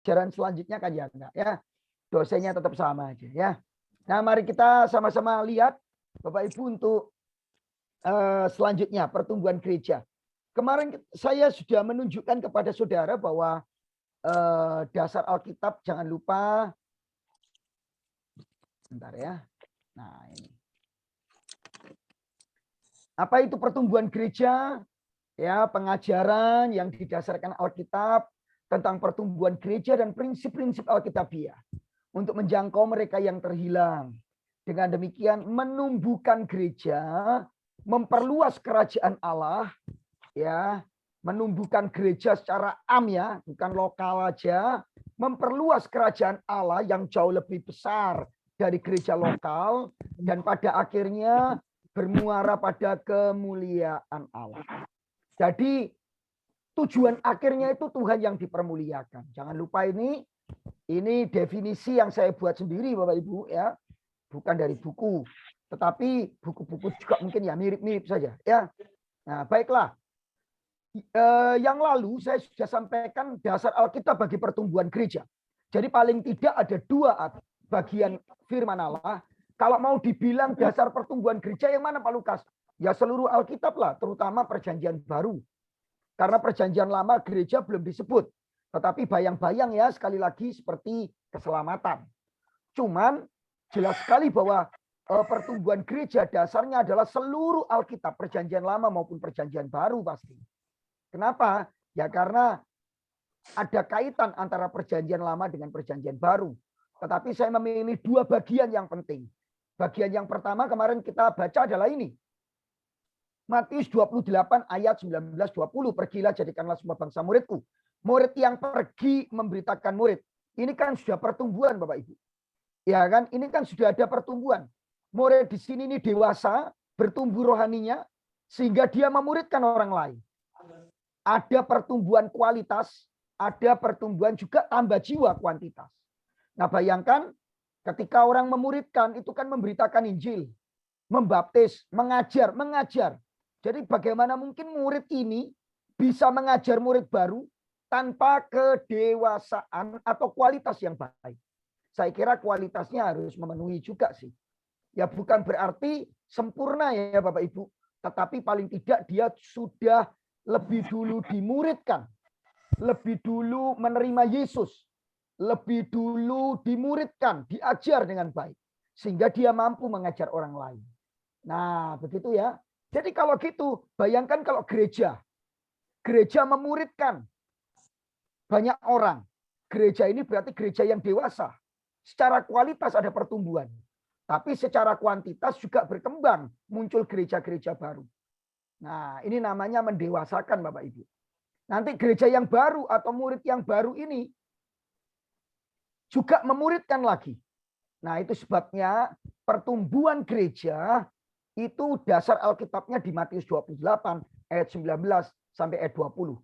ajaran selanjutnya kan ya enggak ya. Dosennya tetap sama aja ya. Nah, mari kita sama-sama lihat Bapak Ibu untuk selanjutnya pertumbuhan gereja. Kemarin saya sudah menunjukkan kepada saudara bahwa dasar Alkitab jangan lupa. Bentar ya. Nah, ini. Apa itu pertumbuhan gereja? Ya, pengajaran yang didasarkan Alkitab tentang pertumbuhan gereja dan prinsip-prinsip Alkitabiah untuk menjangkau mereka yang terhilang. Dengan demikian menumbuhkan gereja, memperluas kerajaan Allah, ya, menumbuhkan gereja secara am ya, bukan lokal aja, memperluas kerajaan Allah yang jauh lebih besar dari gereja lokal dan pada akhirnya bermuara pada kemuliaan Allah. Jadi tujuan akhirnya itu Tuhan yang dipermuliakan. Jangan lupa ini definisi yang saya buat sendiri Bapak Ibu ya. Bukan dari buku, tetapi buku-buku juga mungkin ya mirip-mirip saja ya. Nah, baiklah. Yang lalu saya sudah sampaikan dasar Alkitab bagi pertumbuhan gereja. Jadi paling tidak ada dua bagian firman Allah. Kalau mau dibilang dasar pertumbuhan gereja yang mana Pak Lukas? Ya seluruh Alkitab lah, terutama perjanjian baru. Karena perjanjian lama gereja belum disebut. Tetapi bayang-bayang ya sekali lagi seperti keselamatan. Cuman jelas sekali bahwa pertumbuhan gereja dasarnya adalah seluruh Alkitab, perjanjian lama maupun perjanjian baru pasti. Kenapa? Ya karena ada kaitan antara perjanjian lama dengan perjanjian baru. Tetapi saya memilih dua bagian yang penting. Bagian yang pertama kemarin kita baca adalah ini. Matius 28 ayat 19-20. Pergilah jadikanlah semua bangsa muridku. Murid yang pergi memberitakan murid. Ini kan sudah pertumbuhan Bapak Ibu. Ya kan, ini kan sudah ada pertumbuhan. Murid di sini ini dewasa, bertumbuh rohaninya, sehingga dia memuridkan orang lain. Ada pertumbuhan kualitas, ada pertumbuhan juga tambah jiwa kuantitas. Nah bayangkan, ketika orang memuridkan, itu kan memberitakan Injil, membaptis, mengajar. Jadi bagaimana mungkin murid ini bisa mengajar murid baru tanpa kedewasaan atau kualitas yang baik. Saya kira kualitasnya harus memenuhi juga sih. Ya bukan berarti sempurna ya Bapak Ibu. Tetapi paling tidak dia sudah lebih dulu dimuridkan. Lebih dulu menerima Yesus. Lebih dulu dimuridkan, diajar dengan baik. Sehingga dia mampu mengajar orang lain. Nah begitu ya. Jadi kalau gitu bayangkan kalau gereja memuridkan banyak orang. Gereja ini berarti gereja yang dewasa. Secara kualitas ada pertumbuhan. Tapi secara kuantitas juga berkembang. Muncul gereja-gereja baru. Nah ini namanya mendewasakan Bapak Ibu. Nanti gereja yang baru atau murid yang baru ini juga memuridkan lagi. Nah itu sebabnya pertumbuhan gereja itu dasar Alkitabnya di Matius 28 ayat 19 sampai ayat 20.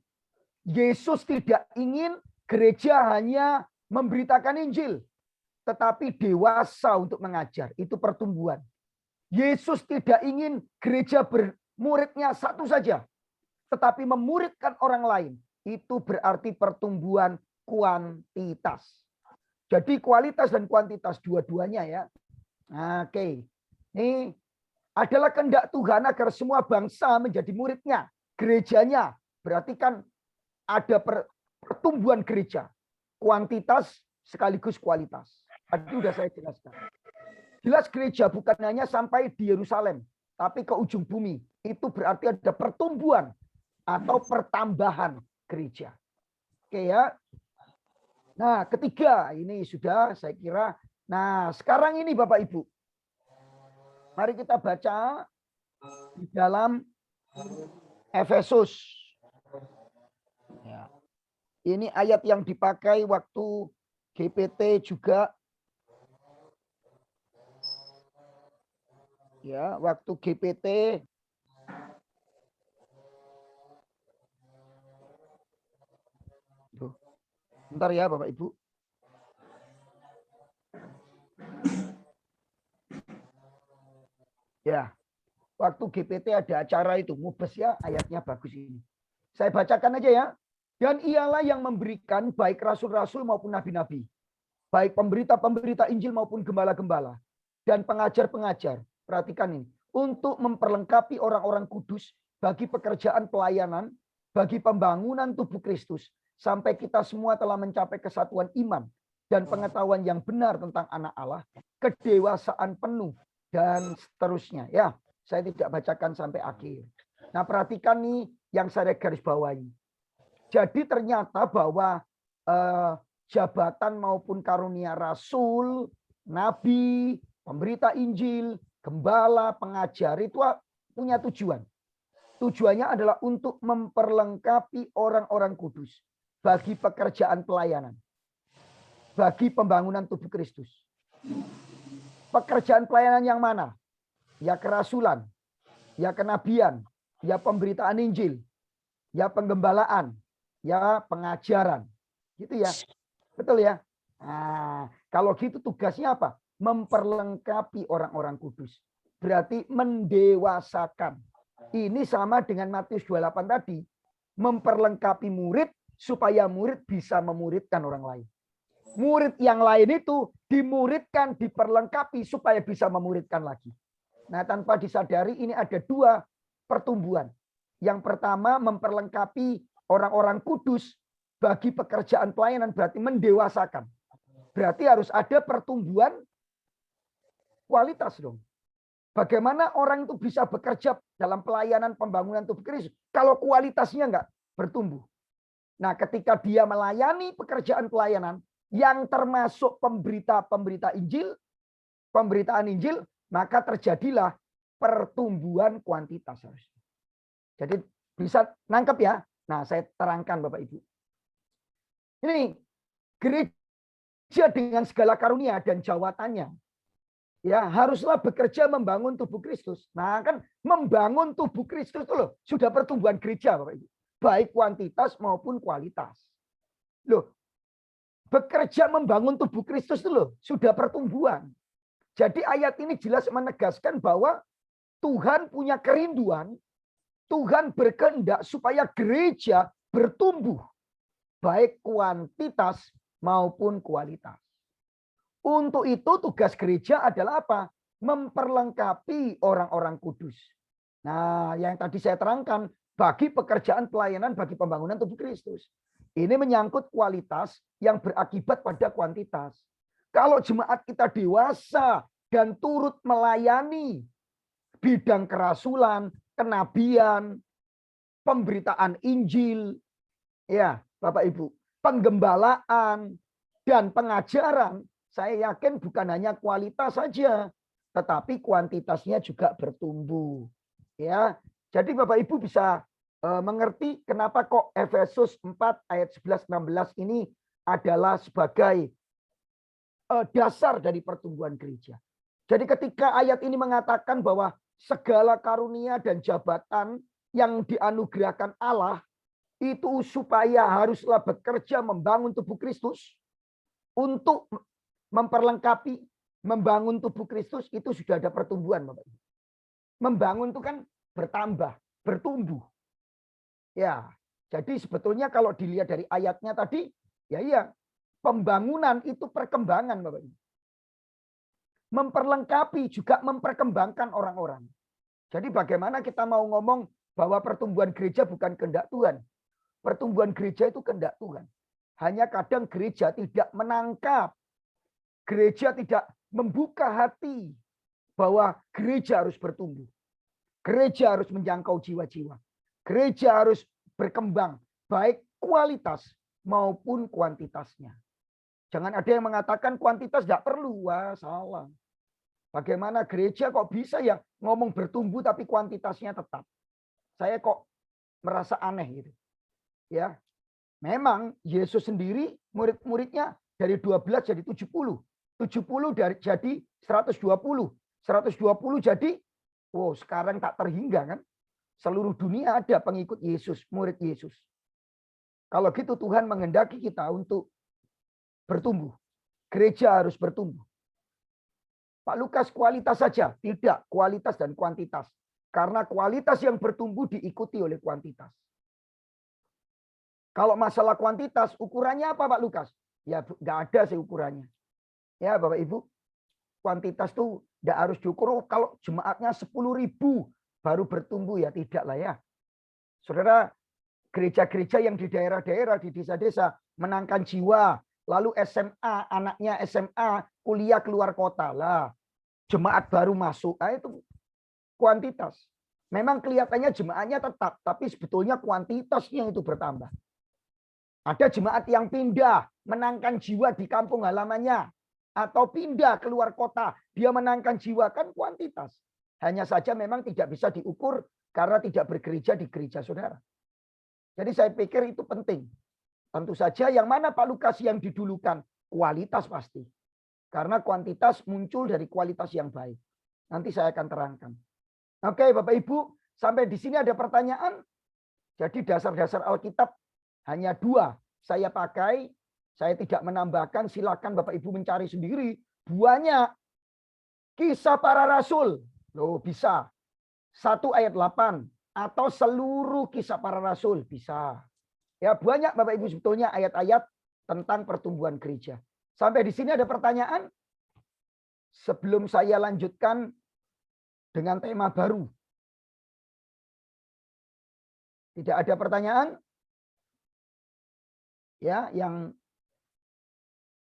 Yesus tidak ingin gereja hanya memberitakan Injil. Tetapi dewasa untuk mengajar. Itu pertumbuhan. Yesus tidak ingin gereja bermuridnya satu saja. Tetapi memuridkan orang lain. Itu berarti pertumbuhan kuantitas. Jadi kualitas dan kuantitas dua-duanya ya. Oke. Ini adalah kehendak Tuhan agar semua bangsa menjadi muridnya. Gerejanya. Berarti kan ada pertumbuhan gereja. Kuantitas sekaligus kualitas. Tadi sudah saya jelaskan. Jelas gereja bukan hanya sampai di Yerusalem, tapi ke ujung bumi. Itu berarti ada pertumbuhan atau pertambahan gereja. Oke ya. Nah, ketiga ini sudah saya kira. Nah, sekarang ini Bapak Ibu. Mari kita baca di dalam Efesus. Ya. Ini ayat yang dipakai waktu GPT juga. Ya, waktu GPT. Bentar ya Bapak Ibu. Ya, waktu GPT ada acara itu, Mubes ya, ayatnya bagus ini. Saya bacakan aja ya. Dan ialah yang memberikan baik rasul-rasul maupun nabi-nabi, baik pemberita-pemberita Injil maupun gembala-gembala, dan pengajar-pengajar. Perhatikan ini. Untuk memperlengkapi orang-orang kudus bagi pekerjaan pelayanan, bagi pembangunan tubuh Kristus, sampai kita semua telah mencapai kesatuan iman dan pengetahuan yang benar tentang anak Allah, kedewasaan penuh, dan seterusnya. Ya, saya tidak bacakan sampai akhir. Nah, perhatikan nih yang saya garis bawahi. Jadi ternyata bahwa jabatan maupun karunia rasul, nabi, pemberita Injil, gembala, pengajar itu punya tujuan. Tujuannya adalah untuk memperlengkapi orang-orang kudus bagi pekerjaan pelayanan, bagi pembangunan tubuh Kristus. Pekerjaan pelayanan yang mana? Ya kerasulan, ya kenabian, ya pemberitaan Injil, ya penggembalaan, ya pengajaran. Gitu ya. Betul ya? Nah, kalau gitu tugasnya apa? Memperlengkapi orang-orang kudus. Berarti mendewasakan. Ini sama dengan Matius 28 tadi. Memperlengkapi murid supaya murid bisa memuridkan orang lain. Murid yang lain itu dimuridkan, diperlengkapi supaya bisa memuridkan lagi. Nah, tanpa disadari ini ada dua pertumbuhan. Yang pertama memperlengkapi orang-orang kudus bagi pekerjaan pelayanan, berarti mendewasakan. Berarti harus ada pertumbuhan kualitas dong. Bagaimana orang itu bisa bekerja dalam pelayanan pembangunan tubuh Kristus kalau kualitasnya enggak bertumbuh. Nah, ketika dia melayani pekerjaan pelayanan yang termasuk pemberita Injil, pemberitaan Injil, maka terjadilah pertumbuhan kuantitas. Jadi bisa nangkep ya. Nah, saya terangkan Bapak Ibu. Ini gereja dengan segala karunia dan jawatannya, ya haruslah bekerja membangun tubuh Kristus. Nah, kan membangun tubuh Kristus itu loh, sudah pertumbuhan gereja Bapak Ibu. Baik kuantitas maupun kualitas. Loh, bekerja membangun tubuh Kristus itu loh, sudah pertumbuhan. Jadi ayat ini jelas menegaskan bahwa Tuhan punya kerinduan, Tuhan berkehendak supaya gereja bertumbuh. Baik kuantitas maupun kualitas. Untuk itu tugas gereja adalah apa? Memperlengkapi orang-orang kudus. Nah, yang tadi saya terangkan, bagi pekerjaan pelayanan, bagi pembangunan tubuh Kristus. Ini menyangkut kualitas yang berakibat pada kuantitas. Kalau jemaat kita dewasa dan turut melayani bidang kerasulan, kenabian, pemberitaan Injil, ya Bapak Ibu, penggembalaan dan pengajaran, saya yakin bukan hanya kualitas saja, tetapi kuantitasnya juga bertumbuh. Ya, jadi Bapak Ibu bisa mengerti kenapa kok Efesus 4 ayat 11-16 ini adalah sebagai dasar dari pertumbuhan gereja. Jadi ketika ayat ini mengatakan bahwa segala karunia dan jabatan yang dianugerahkan Allah itu supaya haruslah bekerja membangun tubuh Kristus untuk memperlengkapi, membangun tubuh Kristus, itu sudah ada pertumbuhan, Bapak. Membangun itu kan bertambah, bertumbuh. Ya, jadi sebetulnya kalau dilihat dari ayatnya tadi, ya iya, pembangunan itu perkembangan, Bapak. Memperlengkapi juga memperkembangkan orang-orang. Jadi bagaimana kita mau ngomong bahwa pertumbuhan gereja bukan kehendak Tuhan. Pertumbuhan gereja itu kehendak Tuhan. Hanya kadang gereja tidak menangkap. Gereja tidak membuka hati bahwa gereja harus bertumbuh. Gereja harus menjangkau jiwa-jiwa. Gereja harus berkembang, baik kualitas maupun kuantitasnya. Jangan ada yang mengatakan kuantitas tidak perlu. Wah, salah. Bagaimana gereja kok bisa ya ngomong bertumbuh tapi kuantitasnya tetap. Saya kok merasa aneh gitu. Ya. Memang Yesus sendiri murid-muridnya dari 12 jadi 70. 70 jadi 120. 120 jadi wow, sekarang tak terhingga kan. Seluruh dunia ada pengikut Yesus, murid Yesus. Kalau gitu Tuhan menghendaki kita untuk bertumbuh. Gereja harus bertumbuh. Pak Lukas kualitas saja, tidak kualitas dan kuantitas. Karena kualitas yang bertumbuh diikuti oleh kuantitas. Kalau masalah kuantitas, ukurannya apa Pak Lukas? Ya nggak ada sih ukurannya. Ya Bapak Ibu, kuantitas tuh nggak harus diukur. Oh, kalau jemaatnya 10.000 baru bertumbuh, ya tidak lah ya. Saudara, gereja-gereja yang di daerah-daerah, di desa-desa menangkan jiwa, lalu SMA, anaknya SMA kuliah keluar kota lah, jemaat baru masuk, nah itu kuantitas. Memang kelihatannya jemaatnya tetap, tapi sebetulnya kuantitasnya itu bertambah. Ada jemaat yang pindah, menangkan jiwa di kampung halamannya, atau pindah keluar kota, dia menangkan jiwa, kan kuantitas. Hanya saja memang tidak bisa diukur karena tidak bergereja di gereja saudara. Jadi saya pikir itu penting. Tentu saja yang mana Pak Lukas yang didulukan? Kualitas pasti. Karena kuantitas muncul dari kualitas yang baik. Nanti saya akan terangkan. Oke Bapak Ibu, sampai di sini ada pertanyaan. Jadi dasar-dasar Alkitab hanya 2 saya pakai. Saya tidak menambahkan, silakan Bapak Ibu mencari sendiri. Banyak. Kisah para Rasul. Loh bisa. 1 ayat 8. Atau seluruh kisah para Rasul. Bisa. Ya banyak Bapak Ibu sebetulnya ayat-ayat tentang pertumbuhan gereja. Sampai di sini ada pertanyaan? Sebelum saya lanjutkan dengan tema baru. Tidak ada pertanyaan? Ya, yang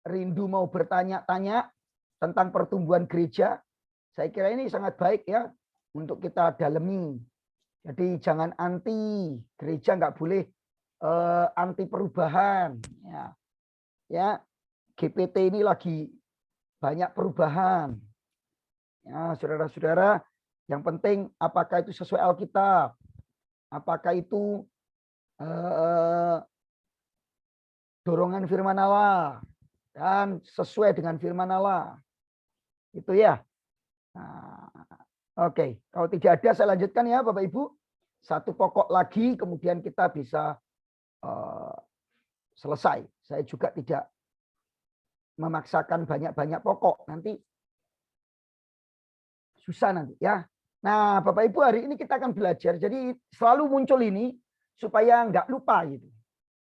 rindu mau bertanya-tanya tentang pertumbuhan gereja, saya kira ini sangat baik ya untuk kita dalami. Jadi jangan anti, gereja nggak boleh anti perubahan. Ya, GPT ini lagi banyak perubahan. Ya, saudara-saudara, yang penting apakah itu sesuai Alkitab, apakah itu dorongan firman Allah dan sesuai dengan firman Allah. Itu ya. Nah, oke, kalau tidak ada saya lanjutkan ya Bapak Ibu. 1 pokok lagi kemudian kita bisa selesai. Saya juga tidak memaksakan banyak-banyak pokok. Nanti susah nanti ya. Nah, Bapak Ibu hari ini kita akan belajar. Jadi selalu muncul ini supaya nggak lupa gitu.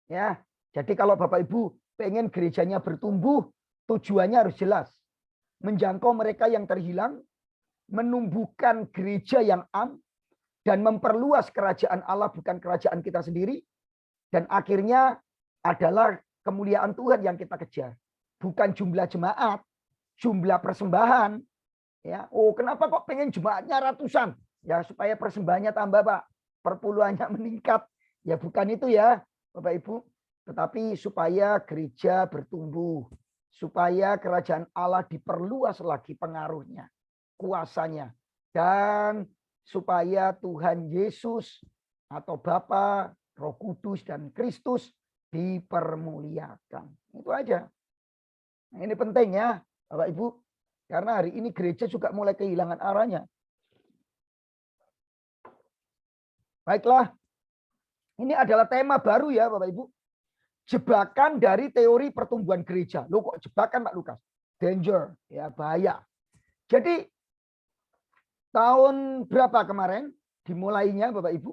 Ya. Jadi kalau Bapak Ibu pengen gerejanya bertumbuh, tujuannya harus jelas. Menjangkau mereka yang terhilang, menumbuhkan gereja yang am, dan memperluas kerajaan Allah bukan kerajaan kita sendiri. Dan akhirnya adalah kemuliaan Tuhan yang kita kejar. Bukan jumlah jemaat, jumlah persembahan. Ya, oh kenapa kok pengen jemaatnya ratusan? Ya supaya persembahannya tambah Pak, perpuluhannya meningkat. Ya bukan itu ya Bapak Ibu. Tetapi supaya gereja bertumbuh. Supaya kerajaan Allah diperluas lagi pengaruhnya, kuasanya. Dan supaya Tuhan Yesus atau Bapa, Roh Kudus, dan Kristus dipermuliakan. Itu aja. Nah, ini penting ya Bapak Ibu. Karena hari ini gereja juga mulai kehilangan arahnya. Baiklah. Ini adalah tema baru ya Bapak Ibu. Jebakan dari teori pertumbuhan gereja. Loh kok jebakan Pak Lukas? Danger, ya bahaya. Jadi tahun berapa kemarin dimulainya Bapak Ibu?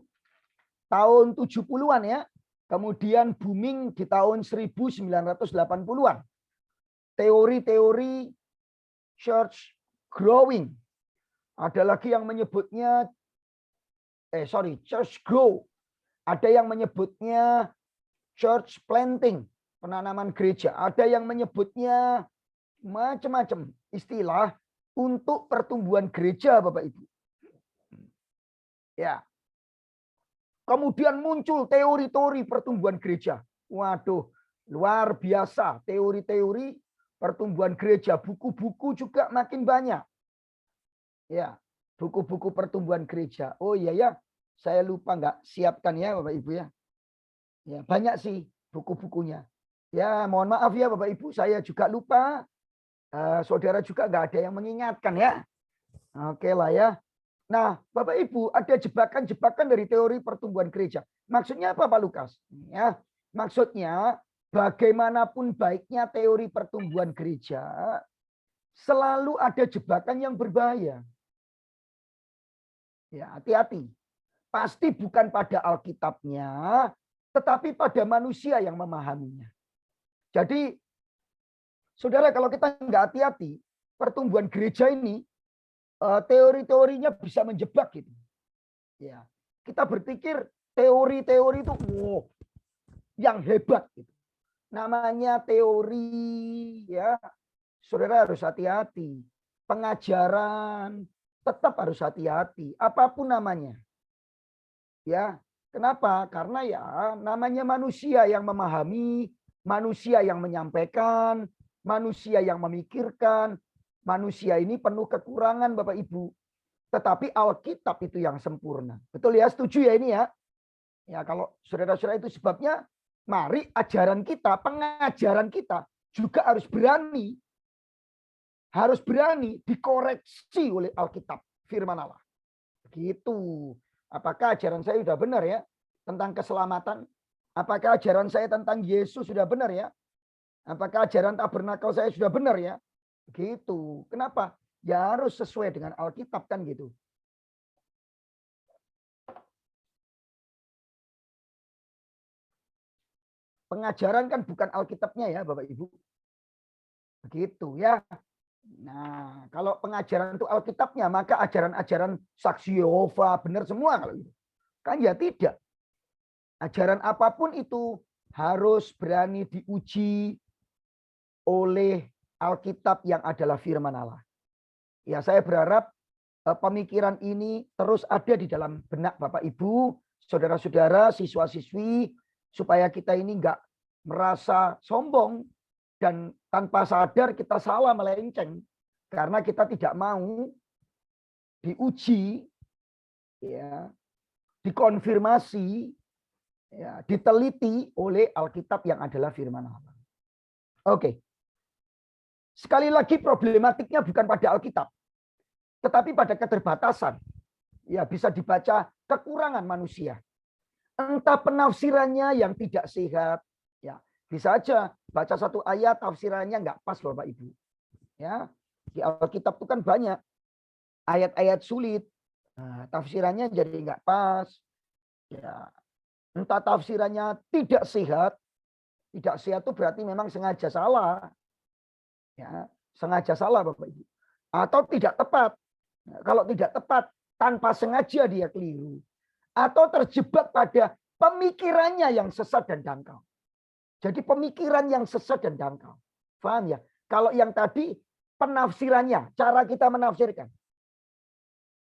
Tahun 70-an ya. Kemudian booming di tahun 1980-an. Teori-teori church growing. Ada lagi yang menyebutnya church grow. Ada yang menyebutnya church planting, penanaman gereja. Ada yang menyebutnya macam-macam istilah untuk pertumbuhan gereja, Bapak Ibu. Ya. Kemudian muncul teori-teori pertumbuhan gereja. Waduh, luar biasa teori-teori pertumbuhan gereja. Buku-buku juga makin banyak. Ya, buku-buku pertumbuhan gereja. Oh iya ya, saya lupa nggak siapkan ya Bapak Ibu ya. Ya, banyak sih buku-bukunya. Ya, mohon maaf ya Bapak Ibu, saya juga lupa. Saudara juga nggak ada yang mengingatkan ya. Oke lah ya. Nah, Bapak Ibu, ada jebakan-jebakan dari teori pertumbuhan gereja. Maksudnya apa Pak Lukas? Ya, maksudnya bagaimanapun baiknya teori pertumbuhan gereja, selalu ada jebakan yang berbahaya. Ya, hati-hati. Pasti bukan pada Alkitabnya, tetapi pada manusia yang memahaminya. Jadi, saudara, kalau kita nggak hati-hati, pertumbuhan gereja ini teori-teorinya bisa menjebak gitu. Ya, kita berpikir teori-teori itu wow, yang hebat gitu. Namanya teori, ya, saudara harus hati-hati. Pengajaran tetap harus hati-hati, apapun namanya. Ya, kenapa? Karena ya namanya manusia yang memahami, manusia yang menyampaikan, manusia yang memikirkan, manusia ini penuh kekurangan Bapak Ibu. Tetapi Alkitab itu yang sempurna. Betul ya? Setuju ya ini ya? Ya kalau saudara-saudara itu sebabnya mari ajaran kita, pengajaran kita juga harus berani. Harus berani dikoreksi oleh Alkitab, firman Allah. Begitu. Apakah ajaran saya sudah benar ya? Tentang keselamatan? Apakah ajaran saya tentang Yesus sudah benar ya? Apakah ajaran tabernakel saya sudah benar ya? Begitu. Kenapa? Ya harus sesuai dengan Alkitab kan gitu. Pengajaran kan bukan Alkitabnya ya Bapak Ibu. Begitu ya. Nah, kalau pengajaran itu Alkitabnya, maka ajaran-ajaran saksi Yehova benar semua kalau itu. Kan ya tidak. Ajaran apapun itu harus berani diuji oleh Alkitab yang adalah firman Allah. Ya, saya berharap pemikiran ini terus ada di dalam benak Bapak Ibu, saudara-saudara, siswa-siswi, supaya kita ini enggak merasa sombong dan tanpa sadar kita salah melenceng karena kita tidak mau diuji, ya, dikonfirmasi, ya, diteliti oleh Alkitab yang adalah firman Allah. Oke. Sekali lagi problematiknya bukan pada Alkitab, tetapi pada keterbatasan. Ya, bisa dibaca kekurangan manusia. Entah penafsirannya yang tidak sehat, ya. Bisa aja baca satu ayat tafsirannya nggak pas Bapak Ibu. Ya, di Alkitab itu kan banyak ayat-ayat sulit. Nah, tafsirannya jadi nggak pas. Ya, entah tafsirannya tidak sehat. Tidak sehat itu berarti memang sengaja salah. Ya, sengaja salah Bapak Ibu. Atau tidak tepat. Nah, kalau tidak tepat, tanpa sengaja dia keliru. Atau terjebak pada pemikirannya yang sesat dan dangkal. Jadi pemikiran yang sesat dan dangkal. Paham ya? Kalau yang tadi penafsirannya, cara kita menafsirkan.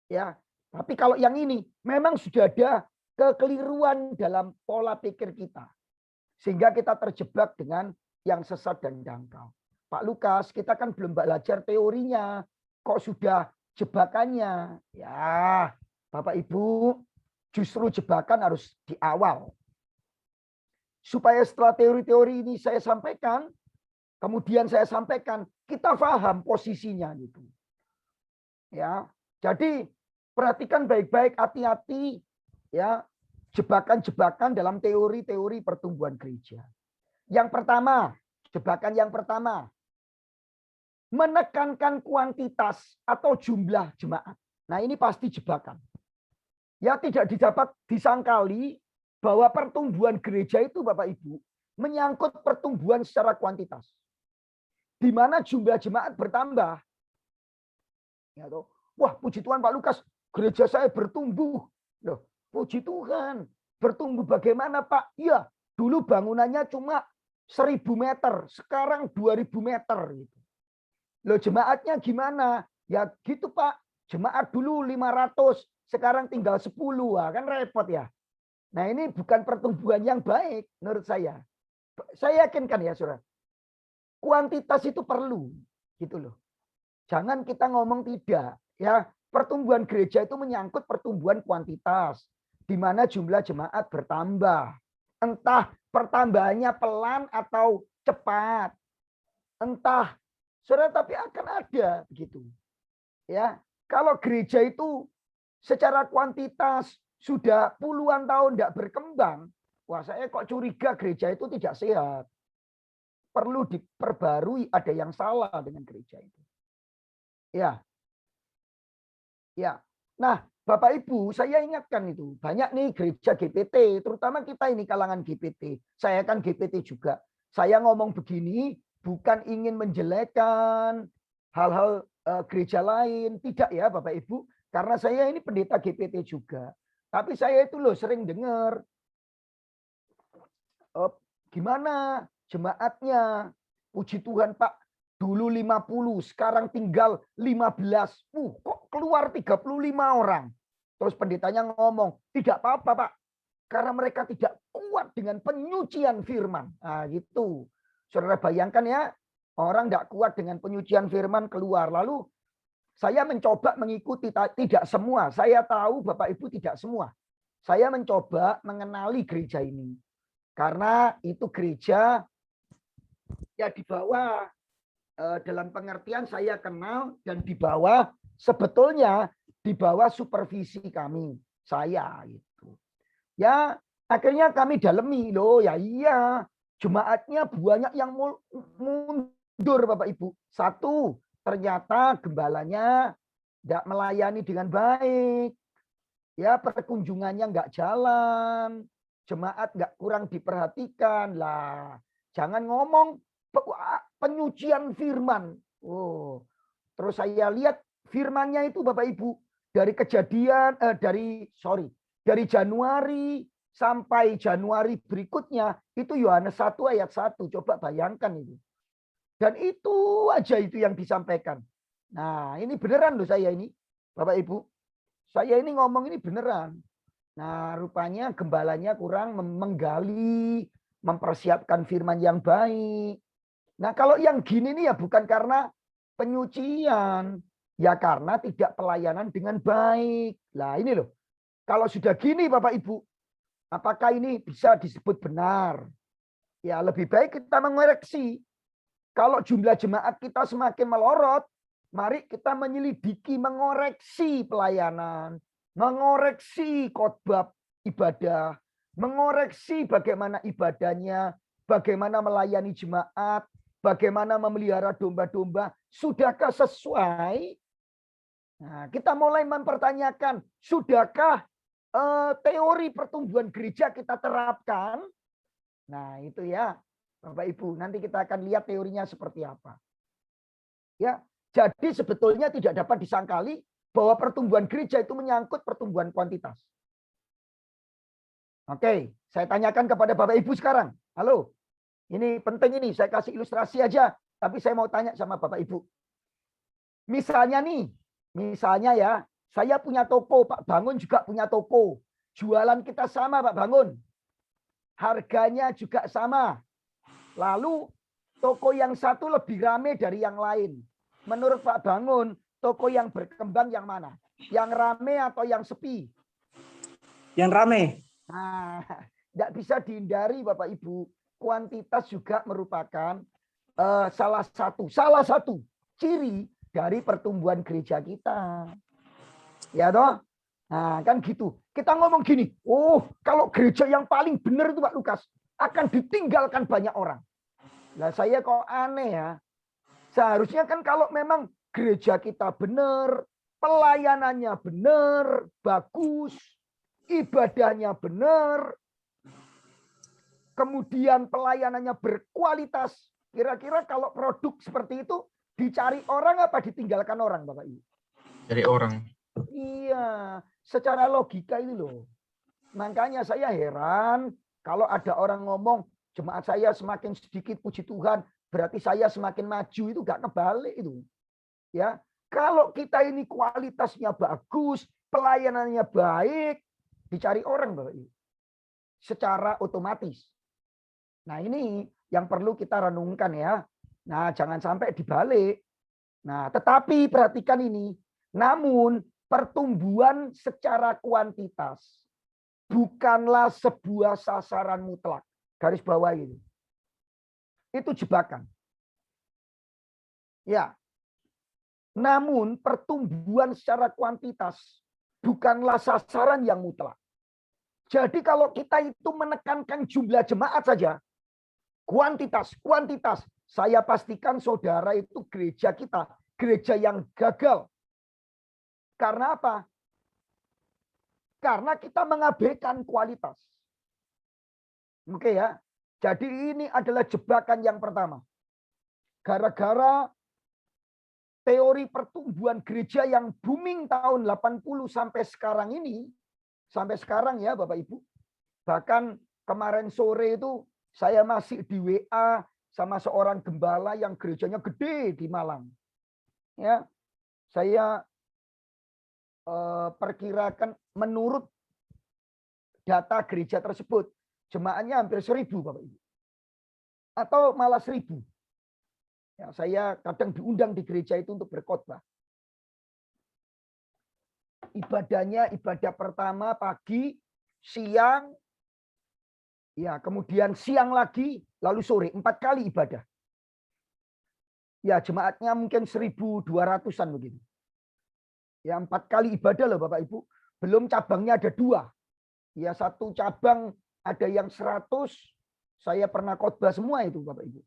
Ya, tapi kalau yang ini memang sudah ada kekeliruan dalam pola pikir kita. Sehingga kita terjebak dengan yang sesat dan dangkal. Pak Lukas, kita kan belum belajar teorinya. Kok sudah jebakannya? Ya, Bapak Ibu, justru jebakan harus di awal. Supaya setelah teori-teori ini saya sampaikan, kemudian saya sampaikan, kita paham posisinya gitu. Ya, jadi perhatikan baik-baik, hati-hati ya, jebakan-jebakan dalam teori-teori pertumbuhan gereja. Yang pertama, jebakan yang pertama, menekankan kuantitas atau jumlah jemaat. Nah, ini pasti jebakan. Ya, tidak dapat disangkali bahwa pertumbuhan gereja itu Bapak Ibu menyangkut pertumbuhan secara kuantitas. Di mana jumlah jemaat bertambah. Ya, toh. Wah, puji Tuhan Pak Lukas, gereja saya bertumbuh. Loh, puji Tuhan. Bertumbuh bagaimana Pak? Iya, dulu bangunannya cuma 1.000 meter, sekarang 2.000 meter. Gitu. Loh, jemaatnya gimana? Ya gitu Pak, jemaat dulu 500, sekarang tinggal 10. Wah, kan repot ya. Nah, ini bukan pertumbuhan yang baik menurut saya. Saya yakinkan ya, Saudara. Kuantitas itu perlu, gitu loh. Jangan kita ngomong tidak, ya. Pertumbuhan gereja itu menyangkut pertumbuhan kuantitas, di mana jumlah jemaat bertambah. Entah pertambahannya pelan atau cepat. Entah, Saudara, tapi akan ada begitu. Ya, kalau gereja itu secara kuantitas sudah puluhan tahun tidak berkembang, wah saya kok curiga gereja itu tidak sehat. Perlu diperbarui, ada yang salah dengan gereja itu. Ya. Ya. Nah, Bapak Ibu, saya ingatkan itu. Banyak nih gereja GPT, terutama kita ini kalangan GPT. Saya kan GPT juga. Saya ngomong begini bukan ingin menjelekkan hal-hal gereja lain. Tidak ya Bapak Ibu. Karena saya ini pendeta GPT juga. Tapi saya itu loh sering dengar. Gimana jemaatnya? Puji Tuhan Pak, dulu 50, sekarang tinggal 15. Kok keluar 35 orang? Terus pendetanya ngomong, tidak apa-apa Pak, karena mereka tidak kuat dengan penyucian firman. Nah gitu. Saudara bayangkan ya, orang tidak kuat dengan penyucian firman keluar. Lalu saya mencoba mengikuti, tidak semua. Saya tahu Bapak Ibu tidak semua. Saya mencoba mengenali gereja ini. Karena itu gereja ya di bawah, dalam pengertian saya kenal dan di bawah, sebetulnya di bawah supervisi kami, saya itu. Ya, akhirnya kami dalemi loh, ya iya, jemaatnya banyak yang mundur Bapak Ibu. Satu, ternyata gembalanya tidak melayani dengan baik. Ya, perkunjungannya nggak jalan, jemaat nggak kurang diperhatikan lah. Jangan ngomong penyucian firman. Oh, terus saya lihat firmannya itu Bapak Ibu dari kejadian dari Januari sampai Januari berikutnya itu Yohanes 1 ayat 1. Coba bayangkan itu. Dan itu aja itu yang disampaikan. Nah, ini beneran loh saya ini, Bapak Ibu. Saya ini ngomong ini beneran. Nah, rupanya gembalanya kurang menggali, mempersiapkan firman yang baik. Nah, kalau yang gini nih ya bukan karena penyucian, ya karena tidak pelayanan dengan baik. Nah, ini loh. Kalau sudah gini Bapak Ibu, apakah ini bisa disebut benar? Ya, lebih baik kita mengoreksi. Kalau jumlah jemaat kita semakin melorot, mari kita menyelidiki, mengoreksi pelayanan, mengoreksi khotbah ibadah, mengoreksi bagaimana ibadahnya, bagaimana melayani jemaat, bagaimana memelihara domba-domba, sudahkah sesuai? Nah, kita mulai mempertanyakan, sudahkah teori pertumbuhan gereja kita terapkan? Nah, itu ya, Bapak Ibu, nanti kita akan lihat teorinya seperti apa. Ya, jadi sebetulnya tidak dapat disangkali bahwa pertumbuhan gereja itu menyangkut pertumbuhan kuantitas. Oke, saya tanyakan kepada Bapak Ibu sekarang. Halo, ini penting ini, saya kasih ilustrasi aja, tapi saya mau tanya sama Bapak Ibu. Misalnya ya, saya punya toko, Pak Bangun juga punya toko. Jualan kita sama, Pak Bangun. Harganya juga sama. Lalu toko yang satu lebih ramai dari yang lain. Menurut Pak Bangun, toko yang berkembang yang mana? Yang ramai atau yang sepi? Yang ramai. Nah, tidak bisa dihindari Bapak Ibu. Kuantitas juga merupakan salah satu ciri dari pertumbuhan gereja kita. Ya toh? Nah, kan gitu. Kita ngomong gini, kalau gereja yang paling benar itu Pak Lukas akan ditinggalkan banyak orang. Nah, saya kok aneh ya. Seharusnya kan kalau memang gereja kita benar, pelayanannya benar, bagus, ibadahnya benar, kemudian pelayanannya berkualitas. Kira-kira kalau produk seperti itu dicari orang apa ditinggalkan orang, Bapak Ibu? Dari orang. Iya, secara logika ini loh. Makanya saya heran kalau ada orang ngomong jemaat saya semakin sedikit, puji Tuhan, berarti saya semakin maju, itu gak kebalik itu. Ya, kalau kita ini kualitasnya bagus, pelayanannya baik, dicari orang Bapak Ibu. Secara otomatis. Nah, ini yang perlu kita renungkan ya. Nah, jangan sampai dibalik. Nah, tetapi perhatikan ini. Namun pertumbuhan secara kuantitas bukanlah sebuah sasaran mutlak. Garis bawah ini. Itu jebakan. Ya. Namun pertumbuhan secara kuantitas bukanlah sasaran yang mutlak. Jadi kalau kita itu menekankan jumlah jemaat saja, kuantitas, saya pastikan saudara itu gereja kita, gereja yang gagal. Karena apa? karena kita mengabaikan kualitas. Oke ya. Jadi ini adalah jebakan yang pertama. Gara-gara teori pertumbuhan gereja yang booming tahun 80 sampai sekarang ini, sampai sekarang ya Bapak Ibu. Bahkan kemarin sore itu saya masih di WA sama seorang gembala yang gerejanya gede di Malang. Ya, saya perkirakan menurut data gereja tersebut jemaatnya hampir 1.000 Bapak Ibu. Atau malah 1.000. Ya, saya kadang diundang di gereja itu untuk berkhotbah. Ibadahnya ibadah pertama pagi, siang, ya kemudian siang lagi, lalu sore. 4 kali ibadah. Ya jemaatnya mungkin 1.200-an begitu. Ya 4 kali ibadah loh Bapak Ibu. Belum cabangnya ada 2. Ya satu cabang ada yang 100, saya pernah khotbah semua itu Bapak Ibu.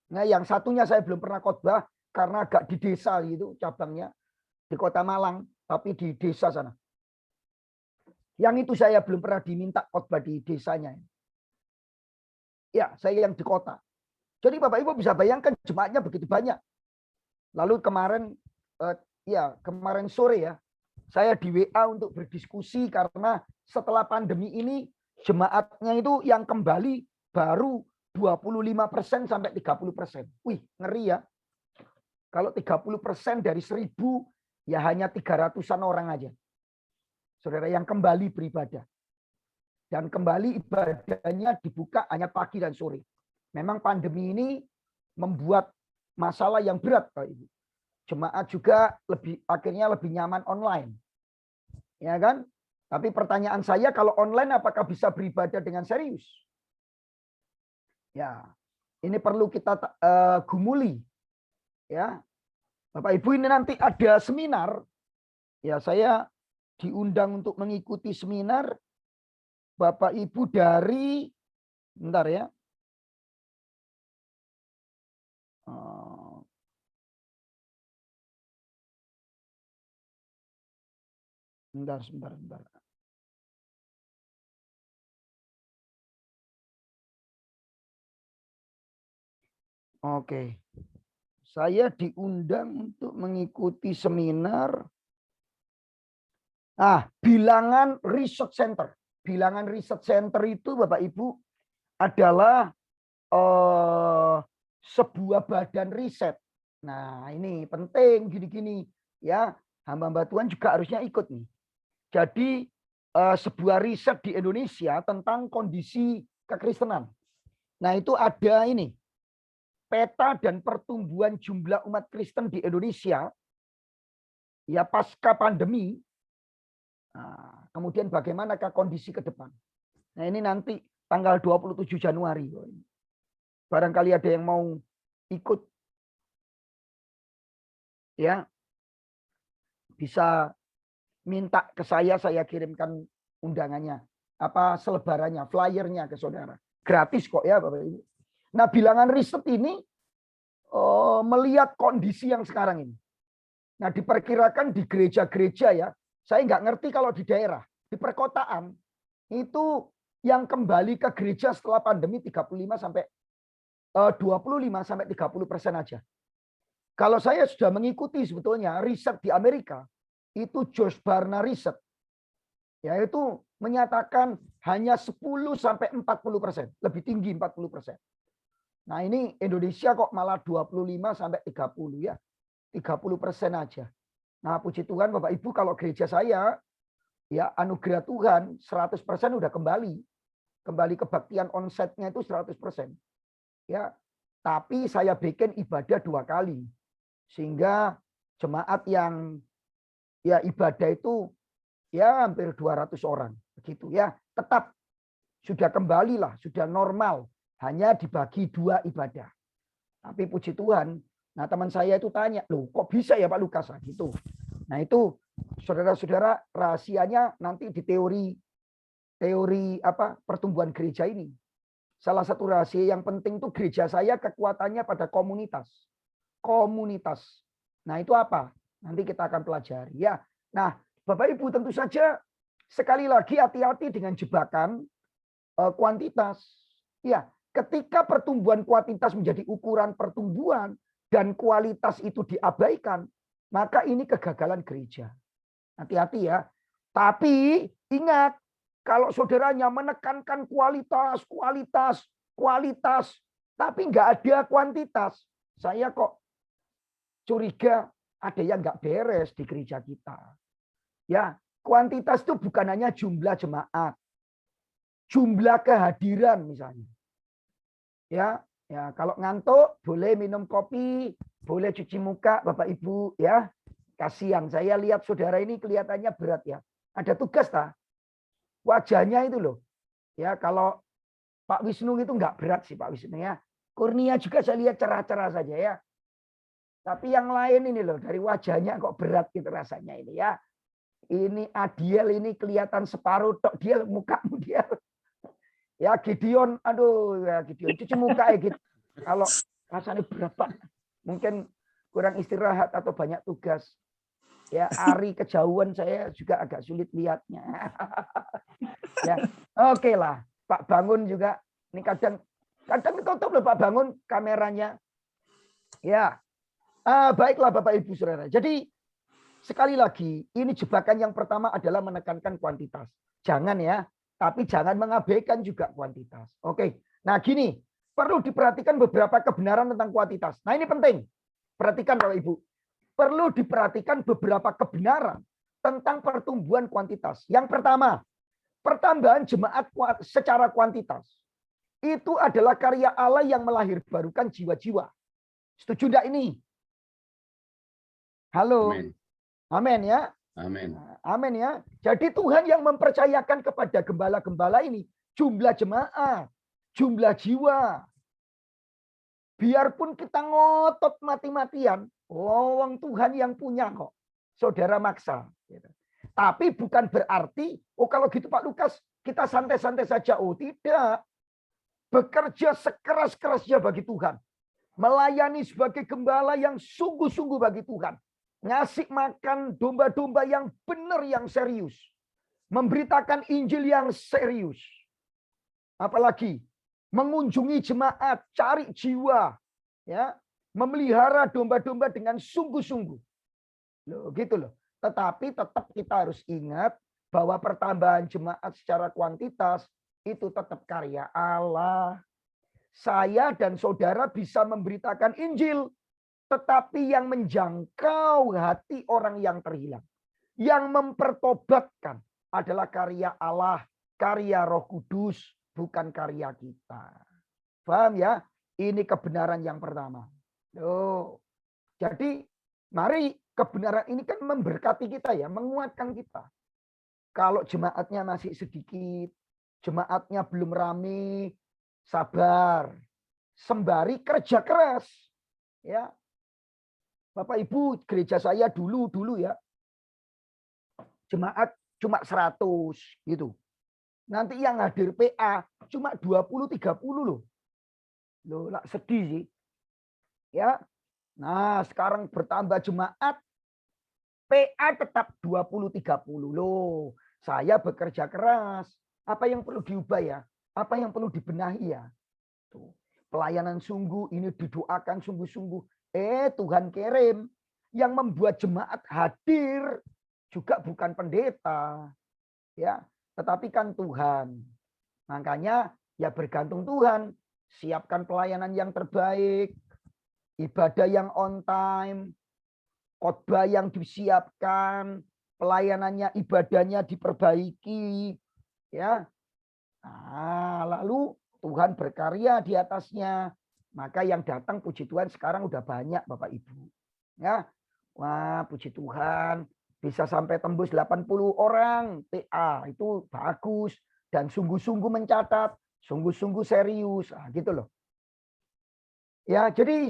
Nah yang satunya saya belum pernah khotbah karena agak di desa gitu cabangnya. Di Kota Malang, tapi di desa sana. Yang itu saya belum pernah diminta khotbah di desanya. Ya saya yang di kota. Jadi Bapak Ibu bisa bayangkan jemaatnya begitu banyak. Lalu kemarin kemarin sore ya, saya di WA untuk berdiskusi karena setelah pandemi ini jemaatnya itu yang kembali baru 25% sampai 30%. Wih, ngeri ya. Kalau 30% dari 1.000 ya hanya 300-an orang aja. Saudara yang kembali beribadah. Dan kembali ibadahnya dibuka hanya pagi dan sore. Memang pandemi ini membuat masalah yang berat Pak Ibu. Jemaat juga akhirnya lebih nyaman online. Ya kan? Tapi pertanyaan saya kalau online apakah bisa beribadah dengan serius? Ya, ini perlu kita gumuli. Ya. Bapak Ibu ini nanti ada seminar. Ya, saya diundang untuk mengikuti seminar Bapak Ibu dari bentar ya. Sebentar. Oke. Saya diundang untuk mengikuti seminar. Bilangan Research Center. Bilangan Research Center itu Bapak Ibu adalah sebuah badan riset. Nah, ini penting gini-gini ya. Hamba-hamba Tuhan juga harusnya ikut nih. Jadi sebuah riset di Indonesia tentang kondisi kekristenan. Nah, itu ada ini. Peta dan pertumbuhan jumlah umat Kristen di Indonesia ya pasca pandemi. Nah, kemudian bagaimanakah kondisi ke depan? Nah, ini nanti tanggal 27 Januari. Barangkali ada yang mau ikut ya. Bisa minta ke saya kirimkan undangannya. Apa selebarannya, flyernya ke saudara. Gratis kok ya Bapak Ibu. Nah, bilangan riset ini melihat kondisi yang sekarang ini. Nah, diperkirakan di gereja-gereja ya, saya nggak ngerti kalau di daerah, di perkotaan itu yang kembali ke gereja setelah pandemi 25 sampai 30% aja. Kalau saya sudah mengikuti sebetulnya riset di Amerika, itu Josh Barna riset, yaitu menyatakan hanya 10 sampai 40%, lebih tinggi 40%. Nah ini Indonesia kok malah 25 sampai 30 ya. 30% aja. Nah puji Tuhan Bapak Ibu kalau gereja saya ya anugerah Tuhan 100% udah kembali. Kembali kebaktian onsetnya itu 100%. Ya, tapi saya bikin ibadah 2 kali. Sehingga jemaat yang ya ibadah itu ya hampir 200 orang begitu ya. Tetap sudah kembali lah, sudah normal. Hanya dibagi 2 ibadah. Tapi puji Tuhan, nah teman saya itu tanya, loh kok bisa ya Pak Lukas gitu. Nah itu saudara-saudara rahasianya nanti di teori pertumbuhan gereja ini. Salah satu rahasia yang penting itu gereja saya kekuatannya pada komunitas. Komunitas. Nah itu apa? Nanti kita akan pelajari ya. Nah Bapak Ibu tentu saja sekali lagi hati-hati dengan jebakan kuantitas. Ya, ketika pertumbuhan kuantitas menjadi ukuran pertumbuhan dan kualitas itu diabaikan, maka ini kegagalan gereja. Hati-hati ya. Tapi ingat, kalau saudaranya menekankan kualitas, tapi nggak ada kuantitas, saya kok curiga ada yang nggak beres di gereja kita. Ya, kuantitas itu bukan hanya jumlah jemaat, jumlah kehadiran misalnya. Ya, kalau ngantuk boleh minum kopi, boleh cuci muka, Bapak Ibu ya. Kasihan, saya lihat saudara ini kelihatannya berat ya. Ada tugas tak? Wajahnya itu loh. Ya, kalau Pak Wisnu itu nggak berat sih Pak Wisnu ya. Kurnia juga saya lihat cerah-cerah saja ya. Tapi yang lain ini loh, dari wajahnya kok berat gitu rasanya ini ya. Ini Adiel ini kelihatan separuh tok dia mukamu dia. Ya Gideon, aduh ya Gideon cuci muka ya gitu. Kalau rasanya berat Pak. Mungkin kurang istirahat atau banyak tugas. Ya, Ari kejauhan saya juga agak sulit lihatnya. Ya, oke lah. Pak Bangun juga ini kadang ditutup loh Pak Bangun kameranya. Ya. Baiklah Bapak Ibu Saudara. Jadi sekali lagi ini jebakan yang pertama adalah menekankan kuantitas. Jangan ya, tapi jangan mengabaikan juga kuantitas. Oke. Nah, gini, perlu diperhatikan beberapa kebenaran tentang kuantitas. Nah, ini penting. Perhatikan Bapak Ibu. Perlu diperhatikan beberapa kebenaran tentang pertumbuhan kuantitas. Yang pertama, pertambahan jemaat secara kuantitas. Itu adalah karya Allah yang melahirbarukan jiwa-jiwa. Setuju enggak ini? Halo. Amin. Amin ya. Amin. Amin ya. Jadi Tuhan yang mempercayakan kepada gembala-gembala ini jumlah jemaat, jumlah jiwa. Biarpun kita ngotot mati-matian, wong Tuhan yang punya kok. Saudara maksa. Tapi bukan berarti, kalau gitu Pak Lukas, kita santai-santai saja. Oh tidak. Bekerja sekeras-kerasnya bagi Tuhan. Melayani sebagai gembala yang sungguh-sungguh bagi Tuhan. Ngasih makan domba-domba yang benar, yang serius. Memberitakan Injil yang serius. Apalagi mengunjungi jemaat, cari jiwa, ya, memelihara domba-domba dengan sungguh-sungguh. Loh, gitu loh. Tetapi tetap kita harus ingat bahwa pertambahan jemaat secara kuantitas itu tetap karya Allah. Saya dan saudara bisa memberitakan Injil, tetapi yang menjangkau hati orang yang terhilang, yang mempertobatkan adalah karya Allah, karya Roh Kudus, bukan karya kita. Paham ya? Ini kebenaran yang pertama. Loh. Jadi mari kebenaran ini kan memberkati kita ya, menguatkan kita. Kalau jemaatnya masih sedikit, jemaatnya belum rame, sabar. Sembari kerja keras. Ya. Bapak Ibu, gereja saya dulu ya. Jemaat cuma 100 gitu. Nanti yang hadir PA cuma 20-30 loh. Loh, lah sedih sih. Ya. Nah, sekarang bertambah jemaat, PA tetap 20-30 loh. Saya bekerja keras. Apa yang perlu diubah ya? Apa yang perlu dibenahi ya? Tuh. Pelayanan sungguh, ini didoakan sungguh-sungguh. Tuhan kirim. Yang membuat jemaat hadir juga bukan pendeta. Ya. Tetapi kan Tuhan. Makanya ya bergantung Tuhan. Siapkan pelayanan yang terbaik. Ibadah yang on time. Khotbah yang disiapkan. Pelayanannya, ibadahnya diperbaiki. Ya. Nah, lalu Tuhan berkarya di atasnya. Maka yang datang puji Tuhan sekarang udah banyak Bapak Ibu. Ya. Wah, puji Tuhan. Bisa sampai tembus 80 orang TA, itu bagus. Dan sungguh-sungguh mencatat, sungguh-sungguh serius. Nah, gitu loh. Ya, jadi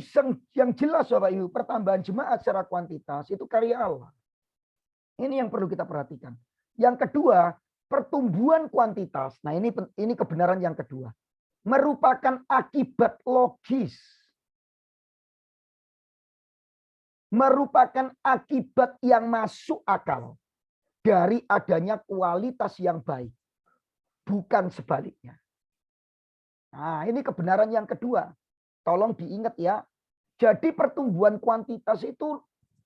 yang jelas Bapak Ibu, pertambahan jemaat secara kuantitas itu karya Allah. Ini yang perlu kita perhatikan. Yang kedua, pertumbuhan kuantitas. Nah, ini kebenaran yang kedua. Merupakan akibat logis. Merupakan akibat yang masuk akal dari adanya kualitas yang baik, bukan sebaliknya. Nah, ini kebenaran yang kedua. Tolong diingat ya. Jadi pertumbuhan kuantitas itu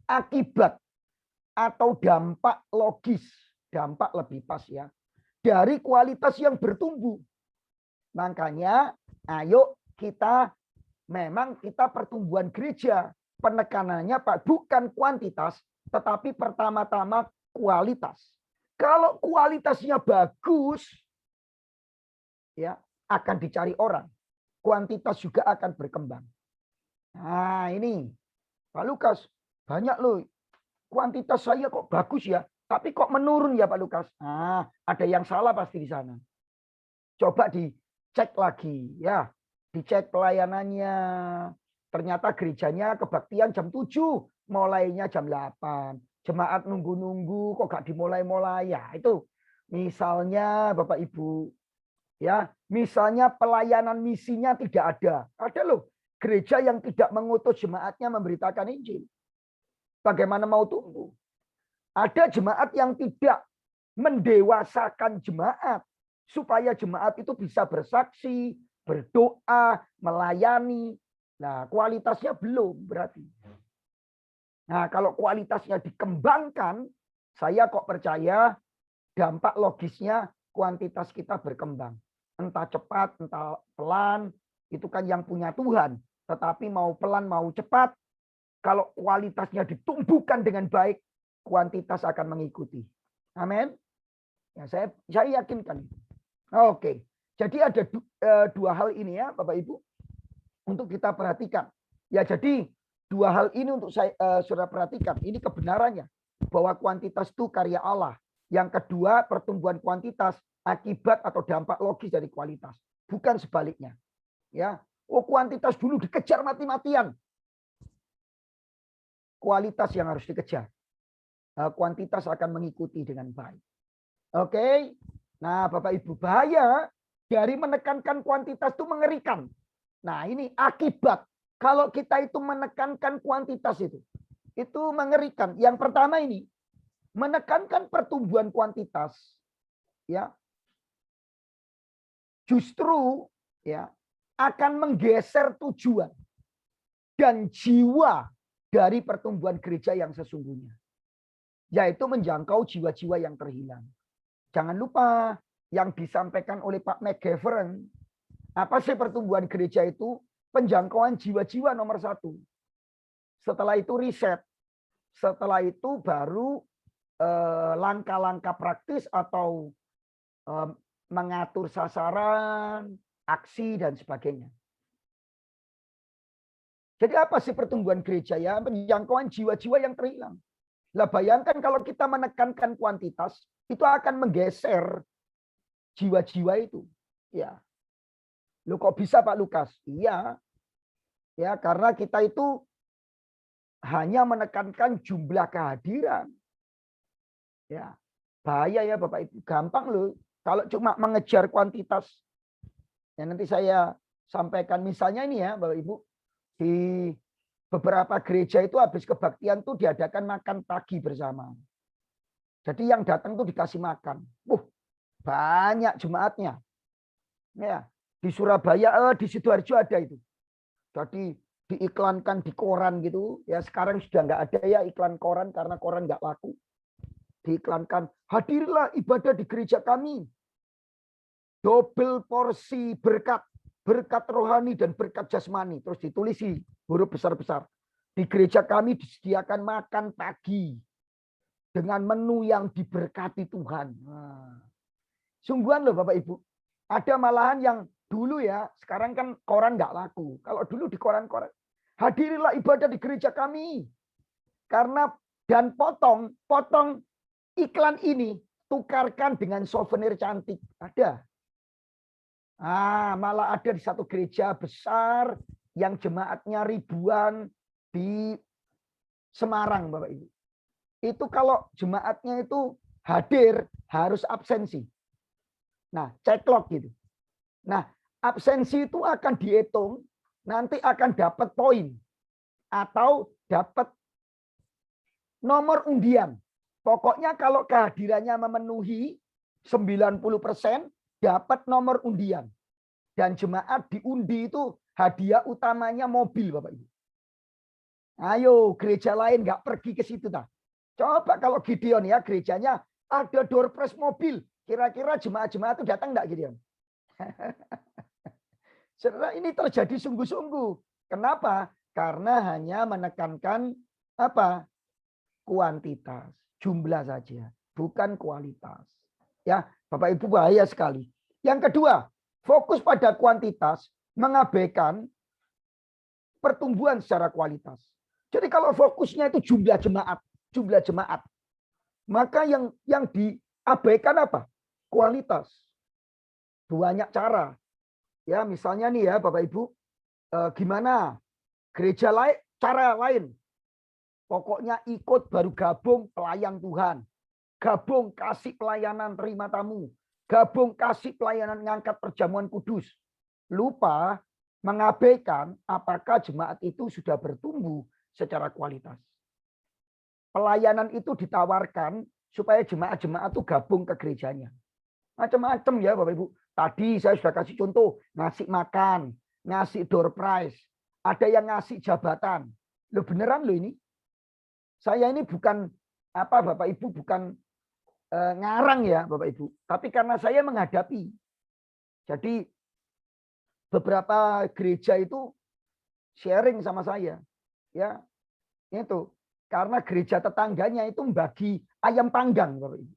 akibat atau dampak logis, dampak lebih pas ya, dari kualitas yang bertumbuh. Makanya ayo kita pertumbuhan gereja, penekanannya Pak bukan kuantitas, tetapi pertama-tama kualitas. Kalau kualitasnya bagus, ya akan dicari orang. Kuantitas juga akan berkembang. Nah ini Pak Lukas, banyak loh kuantitas saya kok bagus ya, tapi kok menurun ya Pak Lukas. Nah, ada yang salah pasti di sana. Coba dicek lagi ya, dicek pelayanannya. Ternyata gerejanya kebaktian jam 7, mulainya jam 8. Jemaat nunggu-nunggu kok gak dimulai-mulai ya. Itu misalnya Bapak Ibu ya, misalnya pelayanan misinya tidak ada. Ada loh gereja yang tidak mengutus jemaatnya memberitakan Injil. Bagaimana mau tumbuh? Ada jemaat yang tidak mendewasakan jemaat supaya jemaat itu bisa bersaksi, berdoa, melayani. Nah, kualitasnya belum berarti. Nah, kalau kualitasnya dikembangkan, saya kok percaya dampak logisnya kuantitas kita berkembang. Entah cepat, entah pelan, itu kan yang punya Tuhan. Tetapi mau pelan, mau cepat, kalau kualitasnya ditumbuhkan dengan baik, kuantitas akan mengikuti. Amin. Ya, saya yakinkan. Oke. Jadi ada dua hal ini ya, Bapak Ibu, untuk kita perhatikan. Ya, jadi dua hal ini untuk saya saudara perhatikan. Ini kebenarannya bahwa kuantitas itu karya Allah. Yang kedua, pertumbuhan kuantitas akibat atau dampak logis dari kualitas, bukan sebaliknya. Ya, kuantitas dulu dikejar mati-matian. Kualitas yang harus dikejar. Kuantitas akan mengikuti dengan baik. Oke. Nah, Bapak Ibu, bahaya dari menekankan kuantitas itu mengerikan. Nah, ini akibat kalau kita itu menekankan kuantitas itu mengerikan. Yang pertama ini menekankan pertumbuhan kuantitas, ya, justru ya akan menggeser tujuan dan jiwa dari pertumbuhan gereja yang sesungguhnya, yaitu menjangkau jiwa-jiwa yang terhilang. Jangan lupa yang disampaikan oleh Pak McGavern, apa sih pertumbuhan gereja itu? Penjangkauan jiwa-jiwa nomor 1. Setelah itu riset. Setelah itu baru langkah-langkah praktis atau mengatur sasaran, aksi, dan sebagainya. Jadi apa sih pertumbuhan gereja ya? Penjangkauan jiwa-jiwa yang terhilang. Lah bayangkan kalau kita menekankan kuantitas, itu akan menggeser jiwa-jiwa itu. Ya. Loh kok bisa Pak Lukas? Iya. Ya, karena kita itu hanya menekankan jumlah kehadiran. Ya. Bahaya ya Bapak Ibu. Gampang loh kalau cuma mengejar kuantitas. Ya nanti saya sampaikan misalnya ini ya Bapak Ibu. Di beberapa gereja itu habis kebaktian tuh diadakan makan pagi bersama. Jadi yang datang tuh dikasih makan. Banyak jemaatnya. Ya, di Surabaya, di Sidoarjo ada itu. Jadi diiklankan di koran gitu. Ya sekarang sudah nggak ada ya iklan koran karena koran nggak laku. Diiklankan, hadirlah ibadah di gereja kami. Double porsi berkat. Berkat rohani dan berkat jasmani. Terus ditulisi huruf besar-besar. Di gereja kami disediakan makan pagi. Dengan menu yang diberkati Tuhan. Nah, sungguhan loh Bapak Ibu. Ada malahan yang dulu ya, sekarang kan koran nggak laku. Kalau dulu di koran-koran. Hadirilah ibadah di gereja kami. Karena dan potong iklan ini tukarkan dengan souvenir cantik. Ada. Malah ada di satu gereja besar yang jemaatnya ribuan di Semarang, Bapak Ibu. Itu kalau jemaatnya itu hadir harus absensi. Nah, ceklok gitu. Nah, absensi itu akan dihitung, nanti akan dapat poin atau dapat nomor undian. Pokoknya kalau kehadirannya memenuhi 90% dapat nomor undian. Dan jemaat diundi itu hadiah utamanya mobil, Bapak Ibu. Ayo, gereja lain nggak pergi ke situ dah. Coba kalau Gideon ya, gerejanya ada door prize mobil. Kira-kira jemaat-jemaat itu datang enggak Gideon? Saudara, ini terjadi sungguh-sungguh. Kenapa? Karena hanya menekankan apa? Kuantitas, jumlah saja, bukan kualitas. Ya, Bapak Ibu, bahaya sekali. Yang kedua, fokus pada kuantitas, mengabaikan pertumbuhan secara kualitas. Jadi kalau fokusnya itu jumlah jemaat, maka yang diabaikan apa? Kualitas. Banyak cara. Ya, misalnya nih ya Bapak Ibu, gimana gereja lain, cara lain. Pokoknya ikut baru gabung pelayan Tuhan. Gabung kasih pelayanan terima tamu. Gabung kasih pelayanan ngangkat perjamuan kudus. Lupa mengabaikan apakah jemaat itu sudah bertumbuh secara kualitas. Pelayanan itu ditawarkan supaya jemaat-jemaat itu gabung ke gerejanya. Macam-macam ya Bapak Ibu. Tadi saya sudah kasih contoh, ngasih makan, ngasih door prize, ada yang ngasih jabatan. Loh beneran loh ini. Saya ini bukan apa Bapak Ibu, bukan ngarang ya Bapak Ibu, tapi karena saya menghadapi. Jadi beberapa gereja itu sharing sama saya. Ya. Itu karena gereja tetangganya itu membagi ayam panggang Bapak Ibu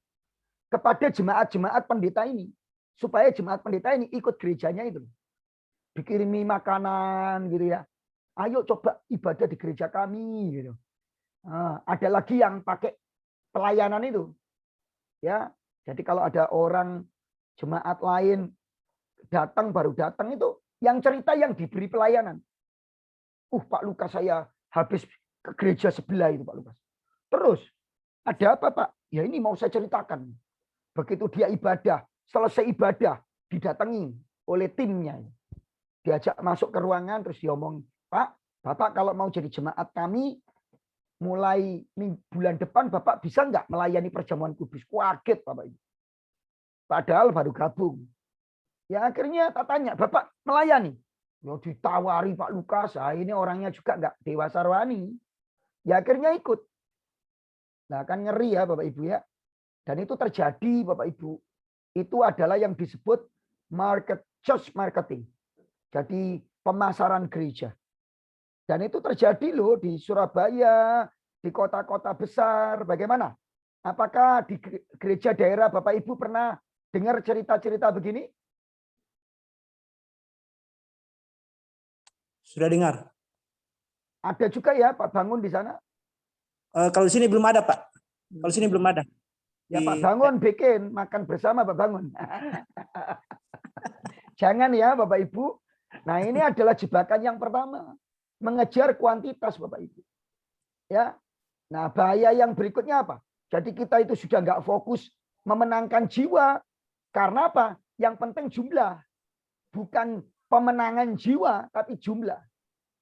kepada jemaat-jemaat pendeta ini supaya jemaat pendeta ini ikut gerejanya itu. Dikirimi makanan gitu ya. Ayo coba ibadah di gereja kami gitu. Nah, ada lagi yang pakai pelayanan itu. Ya. Jadi kalau ada orang jemaat lain datang baru datang itu yang cerita yang diberi pelayanan. Pak Lukas saya habis ke gereja sebelah itu Pak Lukas. Terus ada apa Pak? Ya ini mau saya ceritakan. Begitu dia ibadah, selesai ibadah didatangi oleh timnya. Diajak masuk ke ruangan terus diomong, Pak, Bapak kalau mau jadi jemaat kami mulai bulan depan Bapak bisa nggak melayani perjamuan kudus? Kaget Bapak Ibu. Padahal baru gabung. Ya akhirnya tak tanya, Bapak melayani? Ya ditawari Pak Lukas, ini orangnya juga nggak dewasa rohani. Ya akhirnya ikut. Nah kan ngeri ya Bapak Ibu ya. Dan itu terjadi Bapak Ibu. Itu adalah yang disebut church marketing. Jadi pemasaran gereja. Dan itu terjadi loh di Surabaya, di kota-kota besar. Bagaimana? Apakah di gereja daerah Bapak Ibu pernah dengar cerita-cerita begini? Sudah dengar. Ada juga ya Pak Bangun di sana? Kalau di sini belum ada Pak. Kalau sini belum ada. Ya Pak Bangun bikin makan bersama Pak Bangun. Jangan ya Bapak Ibu. Nah ini adalah jebakan yang pertama. Mengejar kuantitas Bapak Ibu. Ya. Nah bahaya yang berikutnya apa? Jadi kita itu sudah nggak fokus memenangkan jiwa. Karena apa? Yang penting jumlah. Bukan pemenangan jiwa, tapi jumlah.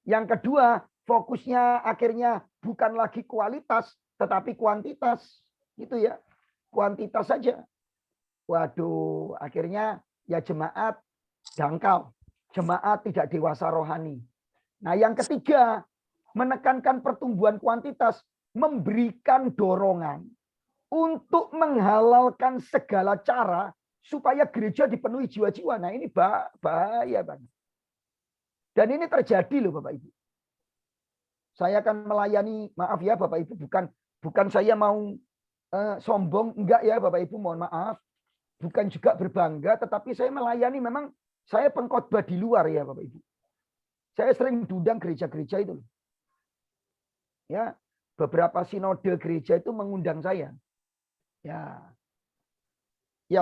Yang kedua, fokusnya akhirnya bukan lagi kualitas, tetapi kuantitas. Gitu ya. Kuantitas saja. Waduh, akhirnya ya jemaat dangkal. Jemaat tidak dewasa rohani. Nah yang ketiga, menekankan pertumbuhan kuantitas, memberikan dorongan untuk menghalalkan segala cara supaya gereja dipenuhi jiwa-jiwa. Nah ini bahaya banget. Dan ini terjadi loh Bapak Ibu. Saya akan melayani, maaf ya Bapak Ibu, bukan saya mau sombong, enggak ya Bapak Ibu, mohon maaf. Bukan juga berbangga, tetapi saya melayani memang saya pengkhotbah di luar ya Bapak Ibu. Saya sering diundang gereja-gereja itu. Ya, beberapa sinode gereja itu mengundang saya. Ya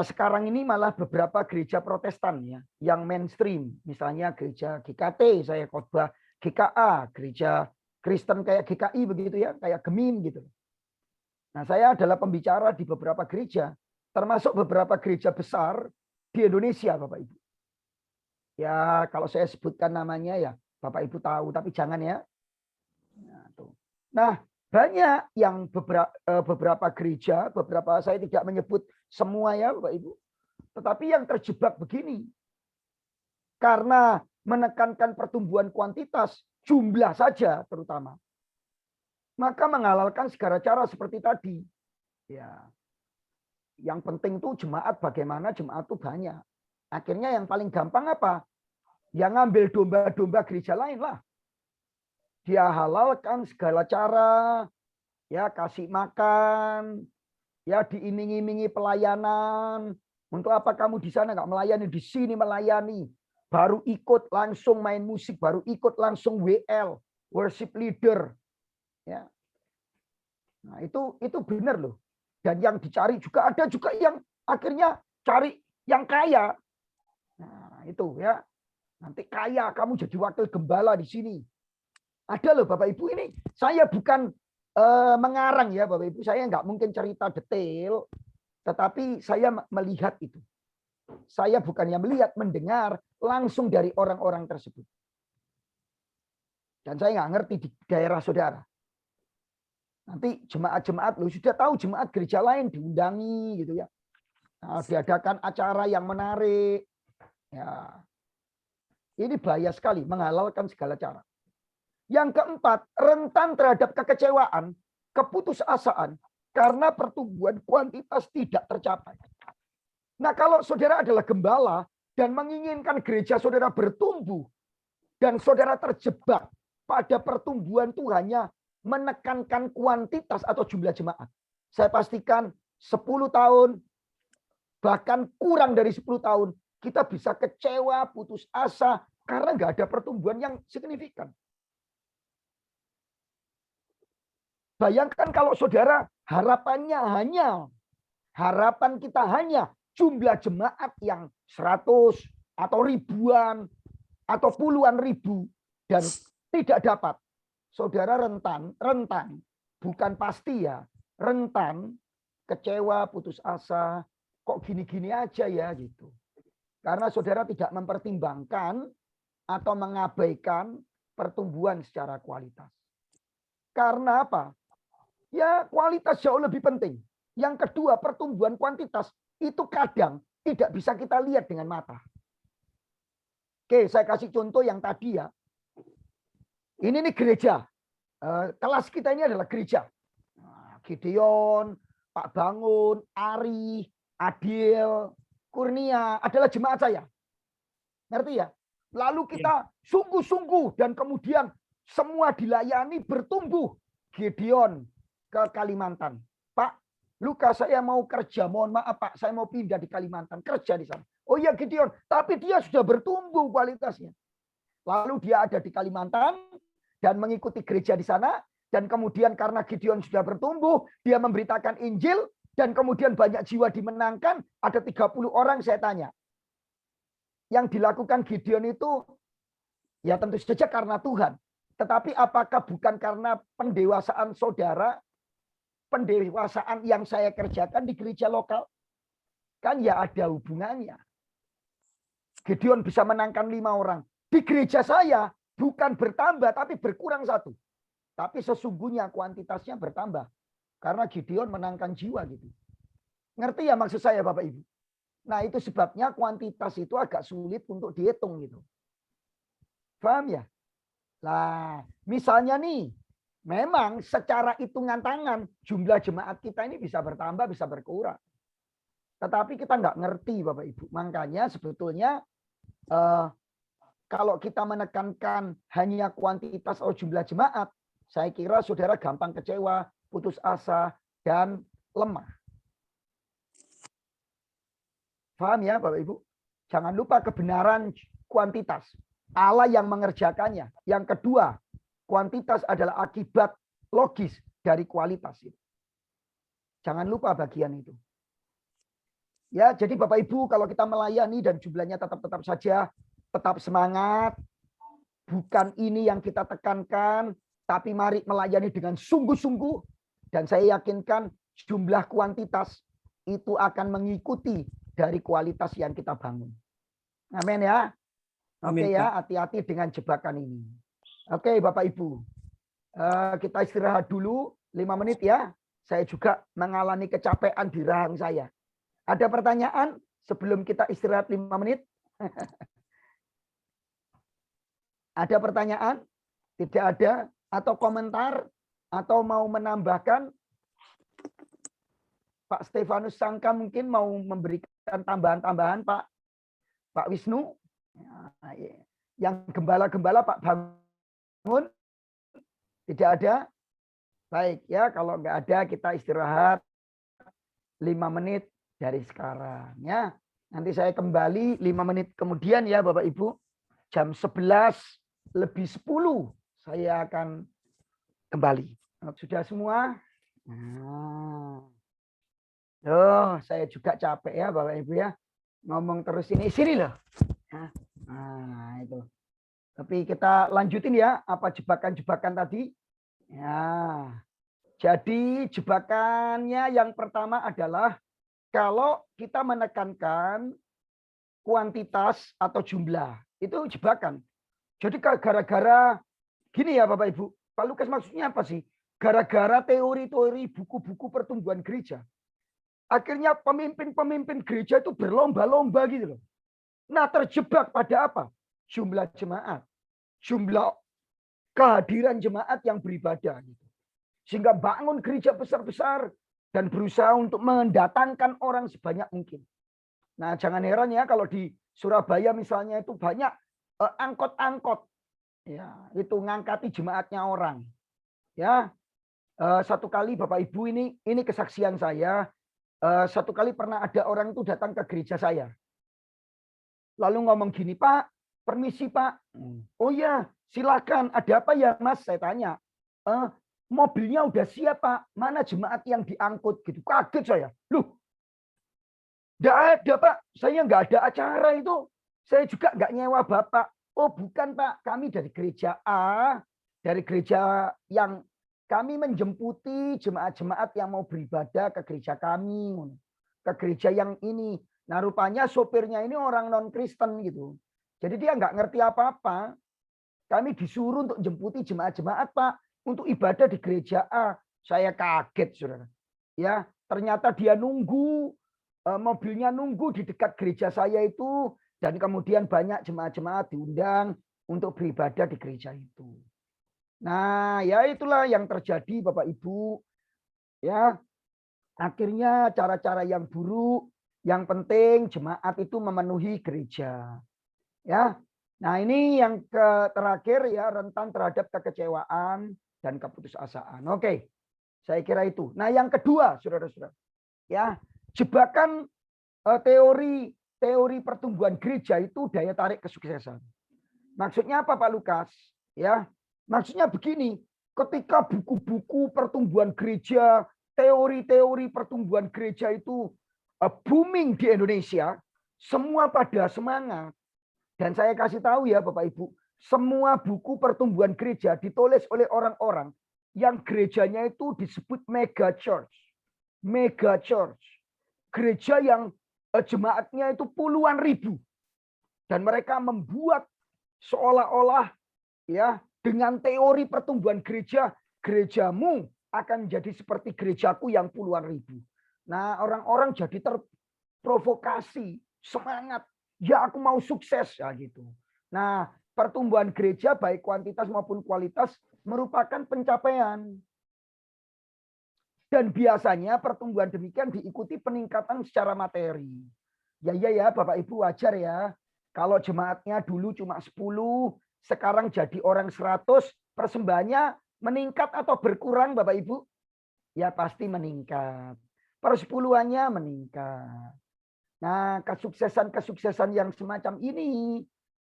sekarang ini malah beberapa gereja Protestan ya, yang mainstream, misalnya gereja GKT, saya khotbah GKA, gereja Kristen kayak GKI begitu ya, kayak Gemim gitu. Nah, saya adalah pembicara di beberapa gereja, termasuk beberapa gereja besar di Indonesia, Bapak Ibu. Ya, kalau saya sebutkan namanya ya, Bapak Ibu tahu, tapi jangan ya. Nah, Banyak yang beberapa gereja, saya tidak menyebut semua ya Bapak Ibu, tetapi yang terjebak begini. Karena menekankan pertumbuhan kuantitas, jumlah saja terutama. Maka menghalalkan segala cara seperti tadi. Ya. Yang penting tuh jemaat, bagaimana jemaat tuh banyak. Akhirnya yang paling gampang apa? Yang ngambil domba-domba gereja lain lah. Dia halalkan segala cara, ya kasih makan, ya diiming-imingi pelayanan. Untuk apa kamu di sana nggak melayani, di sini melayani. Baru ikut langsung main musik, baru ikut langsung WL, worship leader. Ya. Nah, itu benar loh. Dan yang dicari juga ada juga yang akhirnya cari yang kaya. Nah, itu ya. Nanti kaya kamu jadi wakil gembala di sini. Ada loh Bapak Ibu, ini saya bukan mengarang ya Bapak Ibu, saya nggak mungkin cerita detail, tetapi saya melihat itu. Saya bukannya melihat, mendengar langsung dari orang-orang tersebut. Dan saya nggak ngerti di daerah saudara. Nanti jemaat-jemaat lo sudah tahu jemaat gereja lain diundangi gitu ya. Nah, diadakan acara yang menarik. Ya. Ini bahaya sekali, menghalalkan segala cara. Yang keempat, rentan terhadap kekecewaan, keputusasaan, karena pertumbuhan kuantitas tidak tercapai. Nah, kalau saudara adalah gembala dan menginginkan gereja saudara bertumbuh, dan saudara terjebak pada pertumbuhan itu hanya menekankan kuantitas atau jumlah jemaat. Saya pastikan 10 tahun, bahkan kurang dari 10 tahun, kita bisa kecewa, putus asa, karena nggak ada pertumbuhan yang signifikan. Bayangkan kalau saudara harapan kita hanya jumlah jemaat yang 100 atau ribuan atau puluhan ribu dan tidak dapat. Saudara rentan, bukan pasti ya, rentan, kecewa, putus asa, kok gini-gini aja ya gitu. Karena saudara tidak mempertimbangkan atau mengabaikan pertumbuhan secara kualitas. Karena apa? Ya kualitas jauh lebih penting. Yang kedua, pertumbuhan kuantitas itu kadang tidak bisa kita lihat dengan mata. Oke, saya kasih contoh yang tadi ya. Ini nih gereja. Kelas kita ini adalah gereja. Gideon, Pak Bangun, Ari, Adil, Kurnia adalah jemaat saya. Ngerti ya? Lalu kita sungguh-sungguh dan kemudian semua dilayani bertumbuh. Gideon ke Kalimantan. Pak, Lukas saya mau kerja. Mohon maaf Pak, saya mau pindah di Kalimantan. Kerja di sana. Oh iya Gideon, tapi dia sudah bertumbuh kualitasnya. Lalu dia ada di Kalimantan dan mengikuti gereja di sana. Dan kemudian karena Gideon sudah bertumbuh, dia memberitakan Injil. Dan kemudian banyak jiwa dimenangkan, ada 30 orang saya tanya. Yang dilakukan Gideon itu, ya tentu saja karena Tuhan. Tetapi apakah bukan karena pendewasaan saudara, pendewasaan yang saya kerjakan di gereja lokal? Kan ya ada hubungannya. Gideon bisa menangkan 5 orang. Di gereja saya bukan bertambah, tapi berkurang 1. Tapi sesungguhnya kuantitasnya bertambah. Karena Gideon menangkan jiwa gitu. Ngerti ya maksud saya Bapak Ibu? Nah itu sebabnya kuantitas itu agak sulit untuk dihitung gitu. Paham ya? Nah misalnya nih, memang secara hitungan tangan jumlah jemaat kita ini bisa bertambah, bisa berkurang. Tetapi kita nggak ngerti Bapak Ibu. Makanya sebetulnya kalau kita menekankan hanya kuantitas atau jumlah jemaat, saya kira saudara gampang kecewa, putus asa, dan lemah. Paham ya Bapak Ibu? Jangan lupa kebenaran kuantitas. Allah yang mengerjakannya. Yang kedua, kuantitas adalah akibat logis dari kualitas. Jangan lupa bagian itu. Ya, jadi Bapak Ibu kalau kita melayani dan jumlahnya tetap saja, tetap semangat. Bukan ini yang kita tekankan, tapi mari melayani dengan sungguh-sungguh. Dan saya yakinkan jumlah kuantitas itu akan mengikuti dari kualitas yang kita bangun. Amin ya. Oke ya, hati-hati dengan jebakan ini. Oke Bapak Ibu. Kita istirahat dulu 5 menit ya. Saya juga mengalami kecapean di rahang saya. Ada pertanyaan sebelum kita istirahat 5 menit? Ada pertanyaan? Tidak ada? Atau komentar? Atau mau menambahkan? Pak Stefanus Sangka mungkin mau memberikan tambahan-tambahan, Pak Wisnu. Yang gembala-gembala Pak Bangun? Tidak ada? Baik ya, kalau nggak ada kita istirahat 5 menit dari sekarang ya. Nanti saya kembali 5 menit kemudian ya Bapak Ibu. Jam 11:10 saya akan kembali. Sudah semua? Nah. Saya juga capek ya Bapak Ibu ya. Ngomong terus sini loh. Nah, itu. Tapi kita lanjutin ya apa jebakan-jebakan tadi. Ya. Jadi jebakannya yang pertama adalah kalau kita menekankan kuantitas atau jumlah, itu jebakan. Jadi gara-gara gini ya Bapak Ibu, Pak Lukas maksudnya apa sih? Gara-gara teori-teori buku-buku pertumbuhan gereja. Akhirnya pemimpin-pemimpin gereja itu berlomba-lomba gitu loh. Nah terjebak pada apa? Jumlah jemaat. Jumlah kehadiran jemaat yang beribadah. Gitu. Sehingga bangun gereja besar-besar dan berusaha untuk mendatangkan orang sebanyak mungkin. Nah jangan heran ya kalau di Surabaya misalnya itu banyak angkot-angkot. Ya, itu ngangkati jemaatnya orang. Ya, satu kali Bapak Ibu ini kesaksian saya. Satu kali pernah ada orang itu datang ke gereja saya. Lalu ngomong gini, Pak, permisi Pak. Oh ya, silakan. Ada apa ya Mas? Saya tanya. Mobilnya udah siap Pak. Mana jemaat yang diangkut? Gitu. Kaget saya. Loh, nggak ada Pak. Saya nggak ada acara itu. Saya juga nggak nyewa Bapak. Oh bukan Pak, kami dari gereja A. Dari gereja yang kami menjemputi jemaat-jemaat yang mau beribadah ke gereja kami, ke gereja yang ini. Nah rupanya sopirnya ini orang non-Kristen gitu. Jadi dia nggak ngerti apa-apa. Kami disuruh untuk jemputi jemaat-jemaat Pak untuk ibadah di gereja A. Saya kaget saudara. Ya ternyata dia nunggu mobilnya nunggu di dekat gereja saya itu dan kemudian banyak jemaat-jemaat diundang untuk beribadah di gereja itu. Nah, ya itulah yang terjadi Bapak Ibu. Ya. Akhirnya cara-cara yang buruk, yang penting jemaat itu memenuhi gereja. Ya. Nah, ini yang terakhir ya rentan terhadap kekecewaan dan keputusasaan. Oke. Saya kira itu. Nah, yang kedua, Saudara-saudara. Ya, jebakan teori pertumbuhan gereja itu daya tarik kesuksesan. Maksudnya apa Pak Lukas? Ya, maksudnya begini, ketika buku-buku pertumbuhan gereja, teori-teori pertumbuhan gereja itu booming di Indonesia, semua pada semangat. Dan saya kasih tahu ya Bapak Ibu, semua buku pertumbuhan gereja ditulis oleh orang-orang yang gerejanya itu disebut mega church. Mega church. Gereja yang jemaatnya itu puluhan ribu. Dan mereka membuat seolah-olah ya dengan teori pertumbuhan gereja, gerejamu akan jadi seperti gerejaku yang puluhan ribu. Nah, orang-orang jadi terprovokasi, semangat, ya aku mau sukses ya gitu. Nah, pertumbuhan gereja baik kuantitas maupun kualitas merupakan pencapaian. Dan biasanya pertumbuhan demikian diikuti peningkatan secara materi. Ya Bapak Ibu wajar ya. Kalau jemaatnya dulu cuma 10, sekarang jadi orang 100, persembahannya meningkat atau berkurang Bapak Ibu? Ya pasti meningkat. Persepuluhannya meningkat. Nah, kesuksesan-kesuksesan yang semacam ini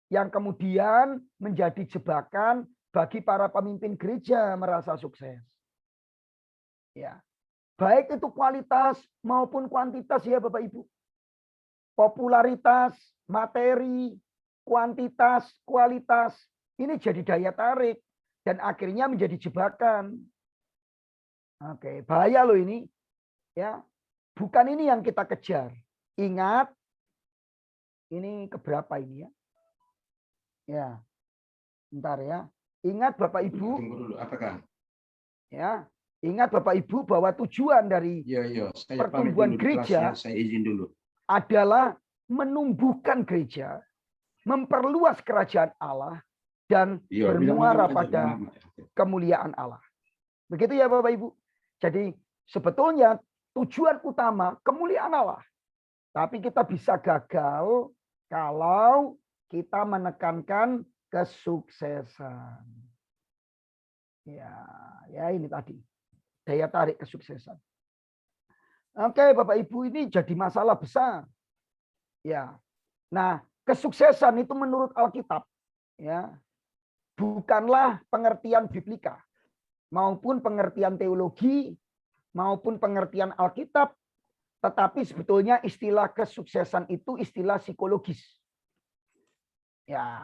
yang kemudian menjadi jebakan bagi para pemimpin gereja merasa sukses. Ya. Baik itu kualitas maupun kuantitas ya Bapak Ibu. Popularitas, materi, kuantitas, kualitas, ini jadi daya tarik dan akhirnya menjadi jebakan. Oke, bahaya loh ini. Ya. Bukan ini yang kita kejar. Ingat, ini keberapa ini ya? Ya. Bentar ya. Ingat Bapak Ibu. Tunggu dulu, apakah Ya, ingat Bapak Ibu bahwa tujuan dari Saya pertumbuhan pamit dulu di gereja kelasnya, saya izin dulu. adalah menumbuhkan gereja, memperluas kerajaan Allah, dan bermuara pada kemuliaan Allah. Begitu ya Bapak Ibu. Jadi sebetulnya tujuan utama kemuliaan Allah. Tapi kita bisa gagal kalau kita menekankan kesuksesan. Ya ini tadi. Daya tarik kesuksesan. Oke, Bapak Ibu, ini jadi masalah besar. Ya. Nah, kesuksesan itu menurut Alkitab ya, bukanlah pengertian biblika maupun pengertian teologi maupun pengertian Alkitab, tetapi sebetulnya istilah kesuksesan itu istilah psikologis. Ya,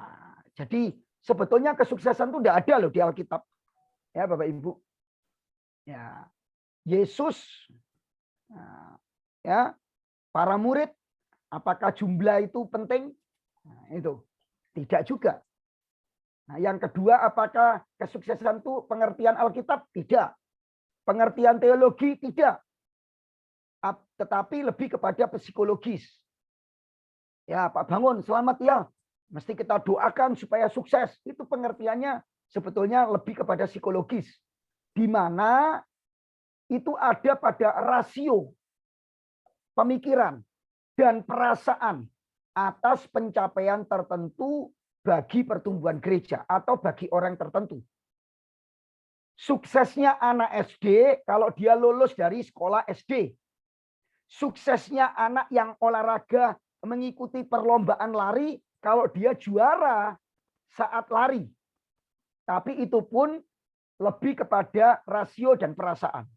jadi sebetulnya kesuksesan itu tidak ada loh di Alkitab. Ya, Bapak Ibu. Ya. Yesus ya, para murid, apakah jumlah itu penting? Nah, itu tidak juga. Nah, yang kedua, apakah kesuksesan itu pengertian Alkitab? Tidak. Pengertian teologi? Tidak. Tetapi lebih kepada psikologis. Ya, Pak Bangun, selamat ya. Mesti kita doakan supaya sukses. Itu pengertiannya sebetulnya lebih kepada psikologis. Di mana itu ada pada rasio pemikiran dan perasaan atas pencapaian tertentu bagi pertumbuhan gereja atau bagi orang tertentu. Suksesnya anak SD kalau dia lulus dari sekolah SD. Suksesnya anak yang olahraga mengikuti perlombaan lari kalau dia juara saat lari. Tapi itu pun lebih kepada rasio dan perasaan.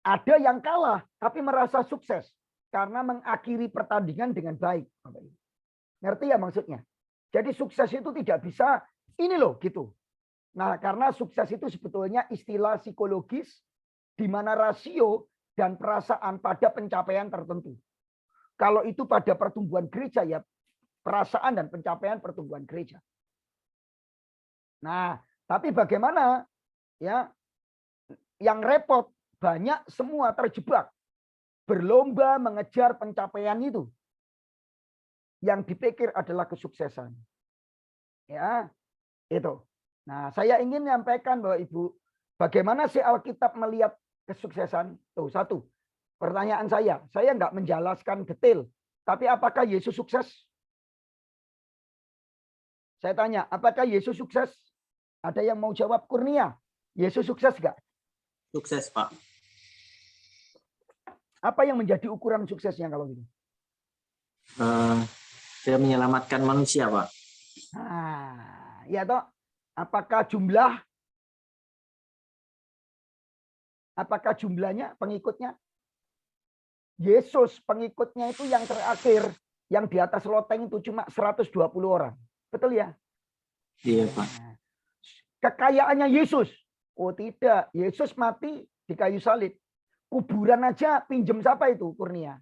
Ada yang kalah tapi merasa sukses karena mengakhiri pertandingan dengan baik. Ngerti ya maksudnya? Jadi sukses itu tidak bisa ini loh gitu. Nah, karena sukses itu sebetulnya istilah psikologis di mana rasio dan perasaan pada pencapaian tertentu. Kalau itu pada pertumbuhan gereja ya perasaan dan pencapaian pertumbuhan gereja. Nah, tapi bagaimana ya yang repot banyak semua terjebak berlomba mengejar pencapaian itu. Yang dipikir adalah kesuksesan. Ya, itu. Nah, saya ingin menyampaikan bahwa Ibu, bagaimana sih Alkitab melihat kesuksesan? Tuh, satu. Pertanyaan saya nggak menjelaskan detail. Tapi apakah Yesus sukses? Saya tanya, apakah Yesus sukses? Ada yang mau jawab? Kurnia, Yesus sukses nggak? Sukses, Pak. Apa yang menjadi ukuran suksesnya kalau gitu? Dia menyelamatkan manusia, Pak. Nah, ya toh. Apakah jumlahnya pengikutnya? Yesus pengikutnya itu yang terakhir, yang di atas loteng itu cuma 120 orang. Betul ya? Iya, Pak. Kekayaannya Yesus. Oh tidak, Yesus mati di kayu salib. Kuburan aja pinjem siapa itu, Kurnia?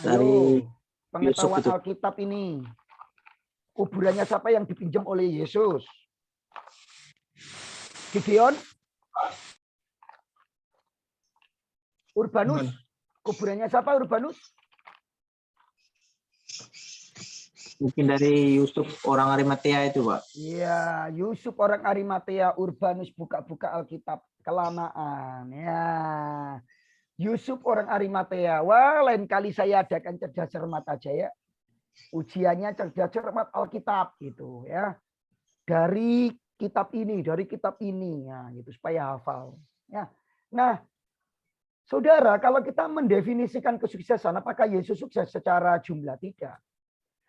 Dari pengetahuan Yusuf itu. Alkitab ini. Kuburannya siapa yang dipinjam oleh Yesus? Gideon? Urbanus? Kuburannya siapa Urbanus? Mungkin dari Yusuf orang Arimatea itu, Pak. Iya, Yusuf orang Arimatea, Urbanus buka-buka Alkitab kelamaan. Ya, Yusuf orang Arimatea. Wah, lain kali saya adakan cerdas cermat aja ya. Ujiannya cerdas cermat Alkitab gitu ya. Dari kitab ini ya gitu supaya hafal. Ya. Nah, Saudara, kalau kita mendefinisikan kesuksesan, apakah Yesus sukses secara jumlah? Tidak.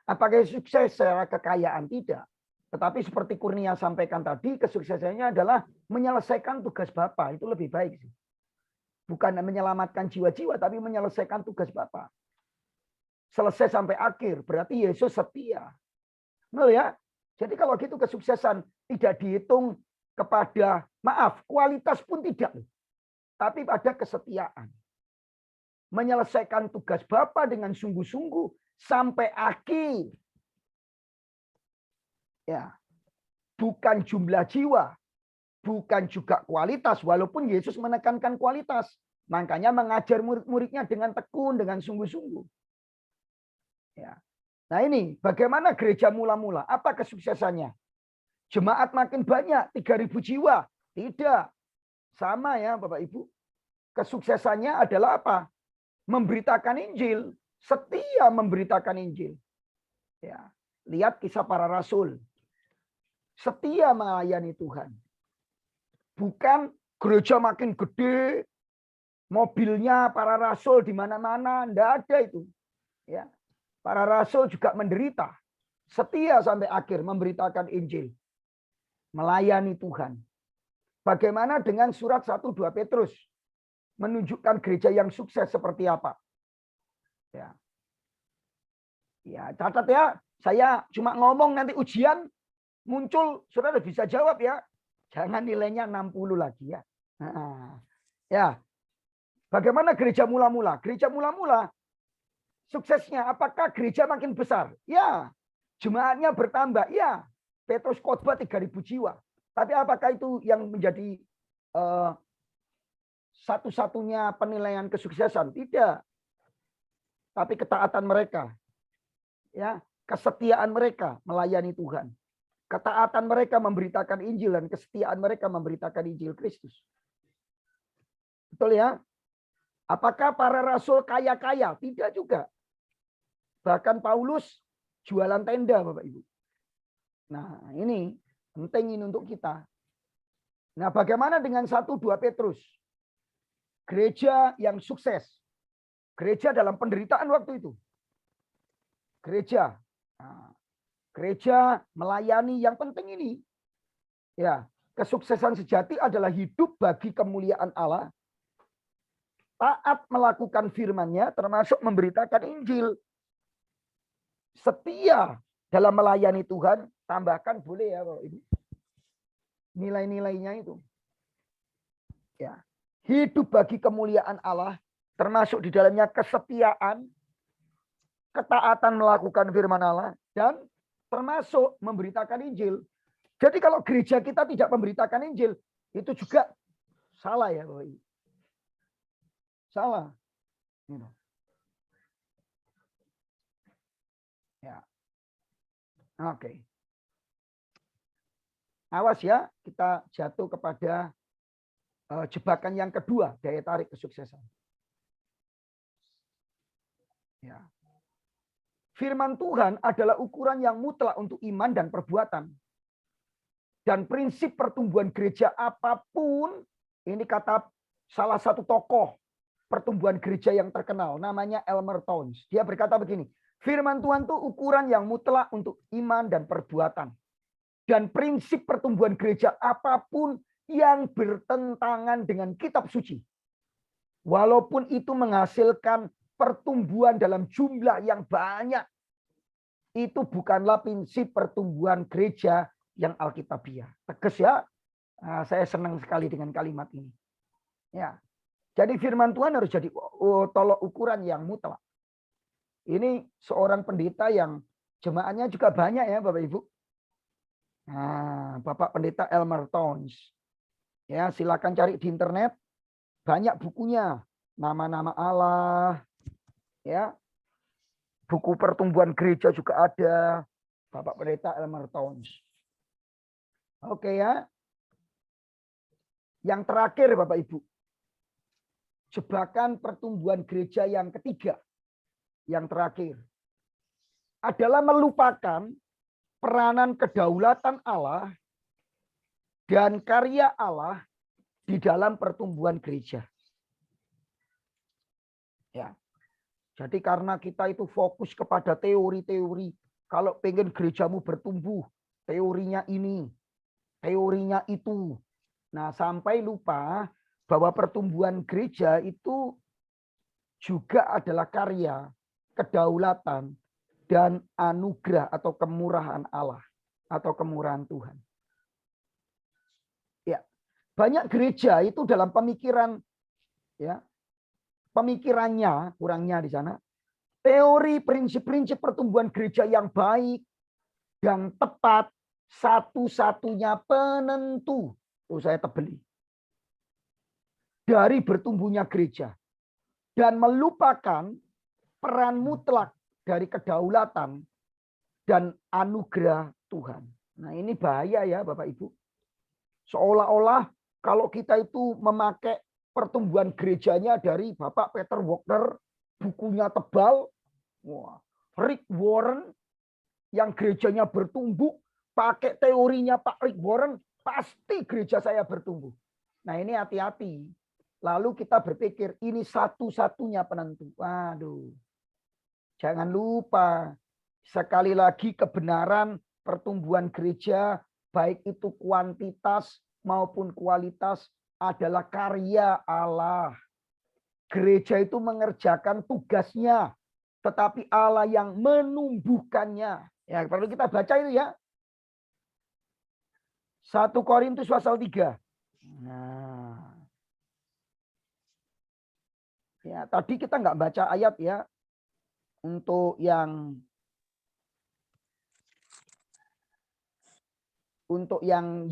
Apakah Yesus sukses secara kekayaan? Tidak. Tetapi seperti Kurnia sampaikan tadi, kesuksesannya adalah menyelesaikan tugas Bapa. Itu lebih baik sih. Bukan menyelamatkan jiwa-jiwa, tapi menyelesaikan tugas Bapa. Selesai sampai akhir, berarti Yesus setia. Betul ya? Jadi kalau gitu kesuksesan tidak dihitung kepada, maaf, kualitas pun tidak. Tapi pada kesetiaan. Menyelesaikan tugas Bapa dengan sungguh-sungguh sampai akhir. Ya. bukan jumlah jiwa, bukan juga kualitas, walaupun Yesus menekankan kualitas. Makanya mengajar murid-muridnya dengan tekun, dengan sungguh-sungguh. Ya. Nah ini, bagaimana gereja mula-mula? Apa kesuksesannya? Jemaat makin banyak, 3.000 jiwa. Tidak. Sama ya Bapak Ibu. Kesuksesannya adalah apa? Memberitakan Injil. Setia memberitakan Injil. Ya. Lihat kisah para rasul. Setia melayani Tuhan. Bukan gereja makin gede, mobilnya para rasul di mana-mana, enggak ada itu. Ya. Para rasul juga menderita. Setia sampai akhir memberitakan Injil. Melayani Tuhan. Bagaimana dengan surat 1-2 Petrus? Menunjukkan gereja yang sukses seperti apa? Ya. Ya, catat ya. Saya cuma ngomong, nanti ujian muncul, saudara bisa jawab ya. Jangan nilainya 60 lagi ya. Nah, ya. Bagaimana gereja mula-mula? Gereja mula-mula suksesnya apakah gereja makin besar? Ya. Jemaatnya bertambah? Ya. Petrus khotbah 3.000 jiwa. Tapi apakah itu yang menjadi satu-satunya penilaian kesuksesan? Tidak. Tapi ketaatan mereka. Ya, kesetiaan mereka melayani Tuhan. Ketaatan mereka memberitakan Injil dan kesetiaan mereka memberitakan Injil Kristus. Betul ya? Apakah para rasul kaya-kaya? Tidak juga. Bahkan Paulus jualan tenda, Bapak Ibu. Nah, ini penting ini untuk kita. Nah, bagaimana dengan 1-2 Petrus? Gereja yang sukses. Gereja dalam penderitaan waktu itu. Gereja. Nah, gereja melayani yang penting ini. Ya, kesuksesan sejati adalah hidup bagi kemuliaan Allah. Taat melakukan firman-Nya termasuk memberitakan Injil. Setia dalam melayani Tuhan, tambahkan boleh ya Bapak Ibu. Nilai-nilainya itu. Ya. Hidup bagi kemuliaan Allah, termasuk di dalamnya kesetiaan, ketaatan melakukan firman Allah, dan termasuk memberitakan Injil. Jadi kalau gereja kita tidak memberitakan Injil, itu juga salah ya Bapak Ibu. Salah. Ya. Oke. Awas ya, kita jatuh kepada jebakan yang kedua, daya tarik kesuksesan. Ya. Firman Tuhan adalah ukuran yang mutlak untuk iman dan perbuatan. Dan prinsip pertumbuhan gereja apapun, ini kata salah satu tokoh pertumbuhan gereja yang terkenal, namanya Elmer Towns. Dia berkata begini, firman Tuhan itu ukuran yang mutlak untuk iman dan perbuatan. Dan prinsip pertumbuhan gereja apapun yang bertentangan dengan kitab suci. Walaupun itu menghasilkan pertumbuhan dalam jumlah yang banyak. Itu bukanlah prinsip pertumbuhan gereja yang alkitabiah. Tegas ya. Nah, saya senang sekali dengan kalimat ini. Ya. Jadi firman Tuhan harus jadi tolok ukuran yang mutlak. Ini seorang pendeta yang jemaatnya juga banyak ya Bapak Ibu. Nah, Bapak Pendeta Elmer Towns. Ya, silakan cari di internet. Banyak bukunya. Nama-nama Allah. Ya. Buku pertumbuhan gereja juga ada. Bapak Pendeta Elmer Towns. Oke ya. Yang terakhir Bapak Ibu. Jebakan pertumbuhan gereja yang ketiga. Yang terakhir. Adalah melupakan peranan kedaulatan Allah dan karya Allah di dalam pertumbuhan gereja. Ya. Jadi karena kita itu fokus kepada teori-teori. Kalau pengen gerejamu bertumbuh, teorinya ini, teorinya itu. Nah, sampai lupa bahwa pertumbuhan gereja itu juga adalah karya, kedaulatan, dan anugerah atau kemurahan Allah atau kemurahan Tuhan. Ya, banyak gereja itu dalam pemikiran, ya, pemikirannya kurangnya di sana. Teori prinsip-prinsip pertumbuhan gereja yang baik dan tepat satu-satunya penentu, saya tebeli, dari bertumbuhnya gereja. Dan melupakan peran mutlak dari kedaulatan dan anugerah Tuhan. Nah ini bahaya ya Bapak Ibu. Seolah-olah kalau kita itu memakai pertumbuhan gerejanya dari Bapak Peter Wagner, bukunya tebal, Rick Warren, yang gerejanya bertumbuh, pakai teorinya Pak Rick Warren, pasti gereja saya bertumbuh. Nah ini hati-hati. Lalu kita berpikir ini satu-satunya penentu. Waduh. Jangan lupa, sekali lagi kebenaran pertumbuhan gereja, baik itu kuantitas maupun kualitas, adalah karya Allah. Gereja itu mengerjakan tugasnya, tetapi Allah yang menumbuhkannya. Ya, perlu kita baca itu ya. 1 Korintus pasal 3. Nah. Ya, tadi kita nggak baca ayat ya. Untuk yang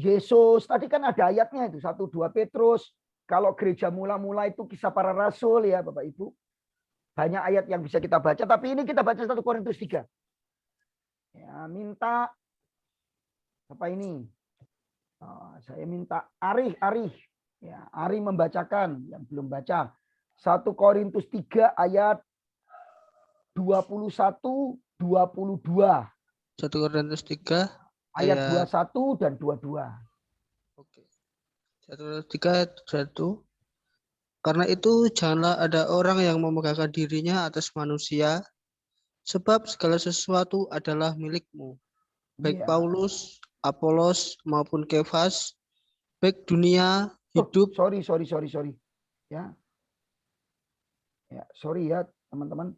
Yesus, tadi kan ada ayatnya itu 1-2 Petrus. Kalau gereja mula-mula itu kisah para rasul ya Bapak Ibu. Banyak ayat yang bisa kita baca, tapi ini kita baca 1 Korintus 3. Ya, minta apa ini? Saya minta Ari. Ya, Ari membacakan yang belum baca. 1 Korintus 3 ayat 21, 22. 1 Korintus 3 ayat 21 dan 22. Oke. 1 Korintus 3 ayat 21. Karena itu janganlah ada orang yang memegahkan dirinya atas manusia, sebab segala sesuatu adalah milikmu. Baik Paulus, Apolos maupun Kefas, baik dunia, hidup. Sorry. Ya. Ya, sorry ya teman-teman.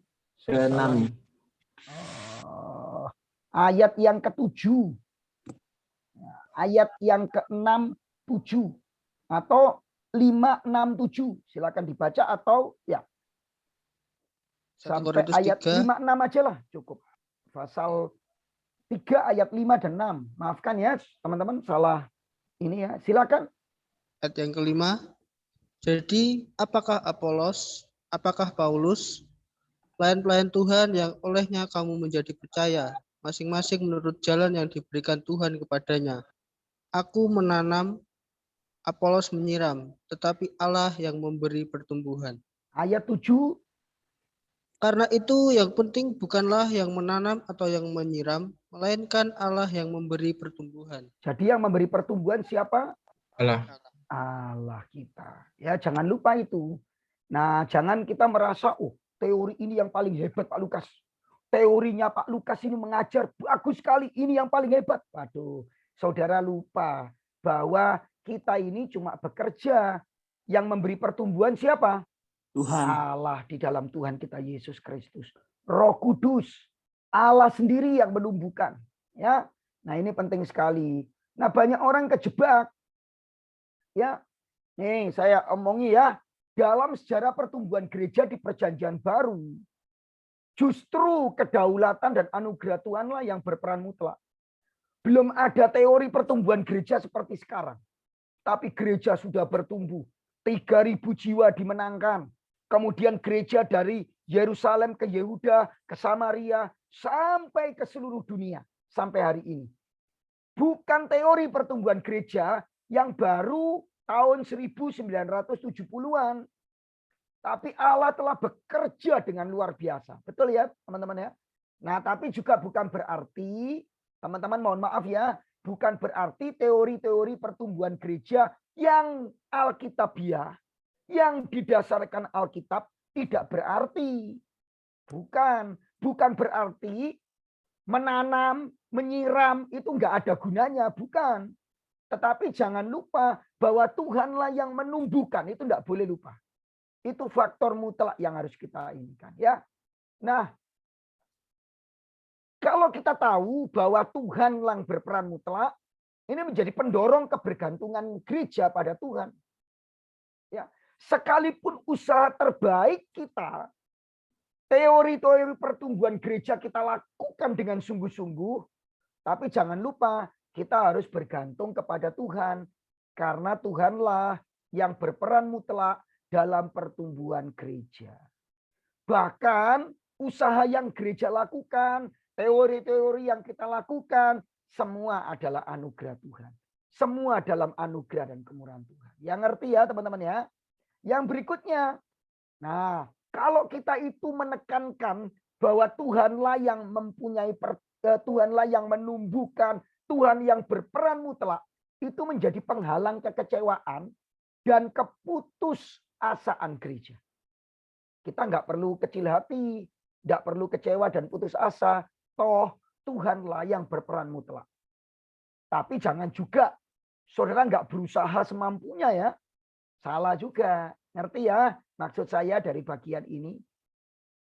Ayat yang ke-7. Ayat yang ke-6, 7. Atau 5, 6, 7. Silakan dibaca atau ya. Sampai ayat 5, 6 aja lah cukup. Pasal 3 ayat 5 dan 6. Maafkan ya teman-teman, salah ini ya. Silakan. Ayat yang kelima. Jadi apakah Apolos, apakah Paulus, pelayan-pelayan Tuhan yang olehnya kamu menjadi percaya, masing-masing menurut jalan yang diberikan Tuhan kepadanya. Aku menanam, Apolos menyiram, tetapi Allah yang memberi pertumbuhan. Ayat 7. Karena itu yang penting bukanlah yang menanam atau yang menyiram, melainkan Allah yang memberi pertumbuhan. Jadi yang memberi pertumbuhan siapa? Allah kita. Ya, jangan lupa itu. Nah, jangan kita merasa, teori ini yang paling hebat Pak Lukas. Teorinya Pak Lukas ini mengajar bagus sekali, ini yang paling hebat. Waduh, saudara lupa bahwa kita ini cuma bekerja. Yang memberi pertumbuhan siapa? Tuhan. Allah di dalam Tuhan kita Yesus Kristus. Roh Kudus. Allah sendiri yang menumbuhkan. Ya. Nah, ini penting sekali. Nah, banyak orang kejebak. Ya, nih saya omongi ya, dalam sejarah pertumbuhan gereja di Perjanjian Baru, justru kedaulatan dan anugerah Tuhanlah yang berperan mutlak. Belum ada teori pertumbuhan gereja seperti sekarang. Tapi gereja sudah bertumbuh. 3.000 jiwa dimenangkan. Kemudian gereja dari Yerusalem ke Yehuda, ke Samaria, sampai ke seluruh dunia. Sampai hari ini. Bukan teori pertumbuhan gereja yang baru tahun 1970-an. Tapi Allah telah bekerja dengan luar biasa. Betul ya teman-teman ya? Nah tapi juga bukan berarti, teman-teman mohon maaf ya, bukan berarti teori-teori pertumbuhan gereja yang alkitabiah, yang didasarkan Alkitab tidak berarti. Bukan berarti menanam, menyiram itu enggak ada gunanya, bukan. Tetapi jangan lupa bahwa Tuhanlah yang menumbuhkan, itu enggak boleh lupa. Itu faktor mutlak yang harus kita inginkan ya. Nah, kalau kita tahu bahwa Tuhanlah yang berperan mutlak, ini menjadi pendorong kebergantungan gereja pada Tuhan. Ya, sekalipun usaha terbaik kita, teori-teori pertumbuhan gereja kita lakukan dengan sungguh-sungguh, tapi jangan lupa Kita harus bergantung kepada Tuhan. Karena Tuhanlah yang berperan mutlak dalam pertumbuhan gereja. Bahkan usaha yang gereja lakukan, teori-teori yang kita lakukan, semua adalah anugerah Tuhan. Semua dalam anugerah dan kemurahan Tuhan. Yang ngerti ya teman-teman ya. Yang berikutnya, nah kalau kita itu menekankan bahwa Tuhanlah yang mempunyai, Tuhanlah yang menumbuhkan, Tuhan yang berperan mutlak, itu menjadi penghalang kekecewaan dan keputusasaan gereja. Kita nggak perlu kecil hati, nggak perlu kecewa dan putus asa. Toh Tuhanlah yang berperan mutlak. Tapi jangan juga saudara nggak berusaha semampunya ya. Salah juga. Ngerti ya maksud saya dari bagian ini?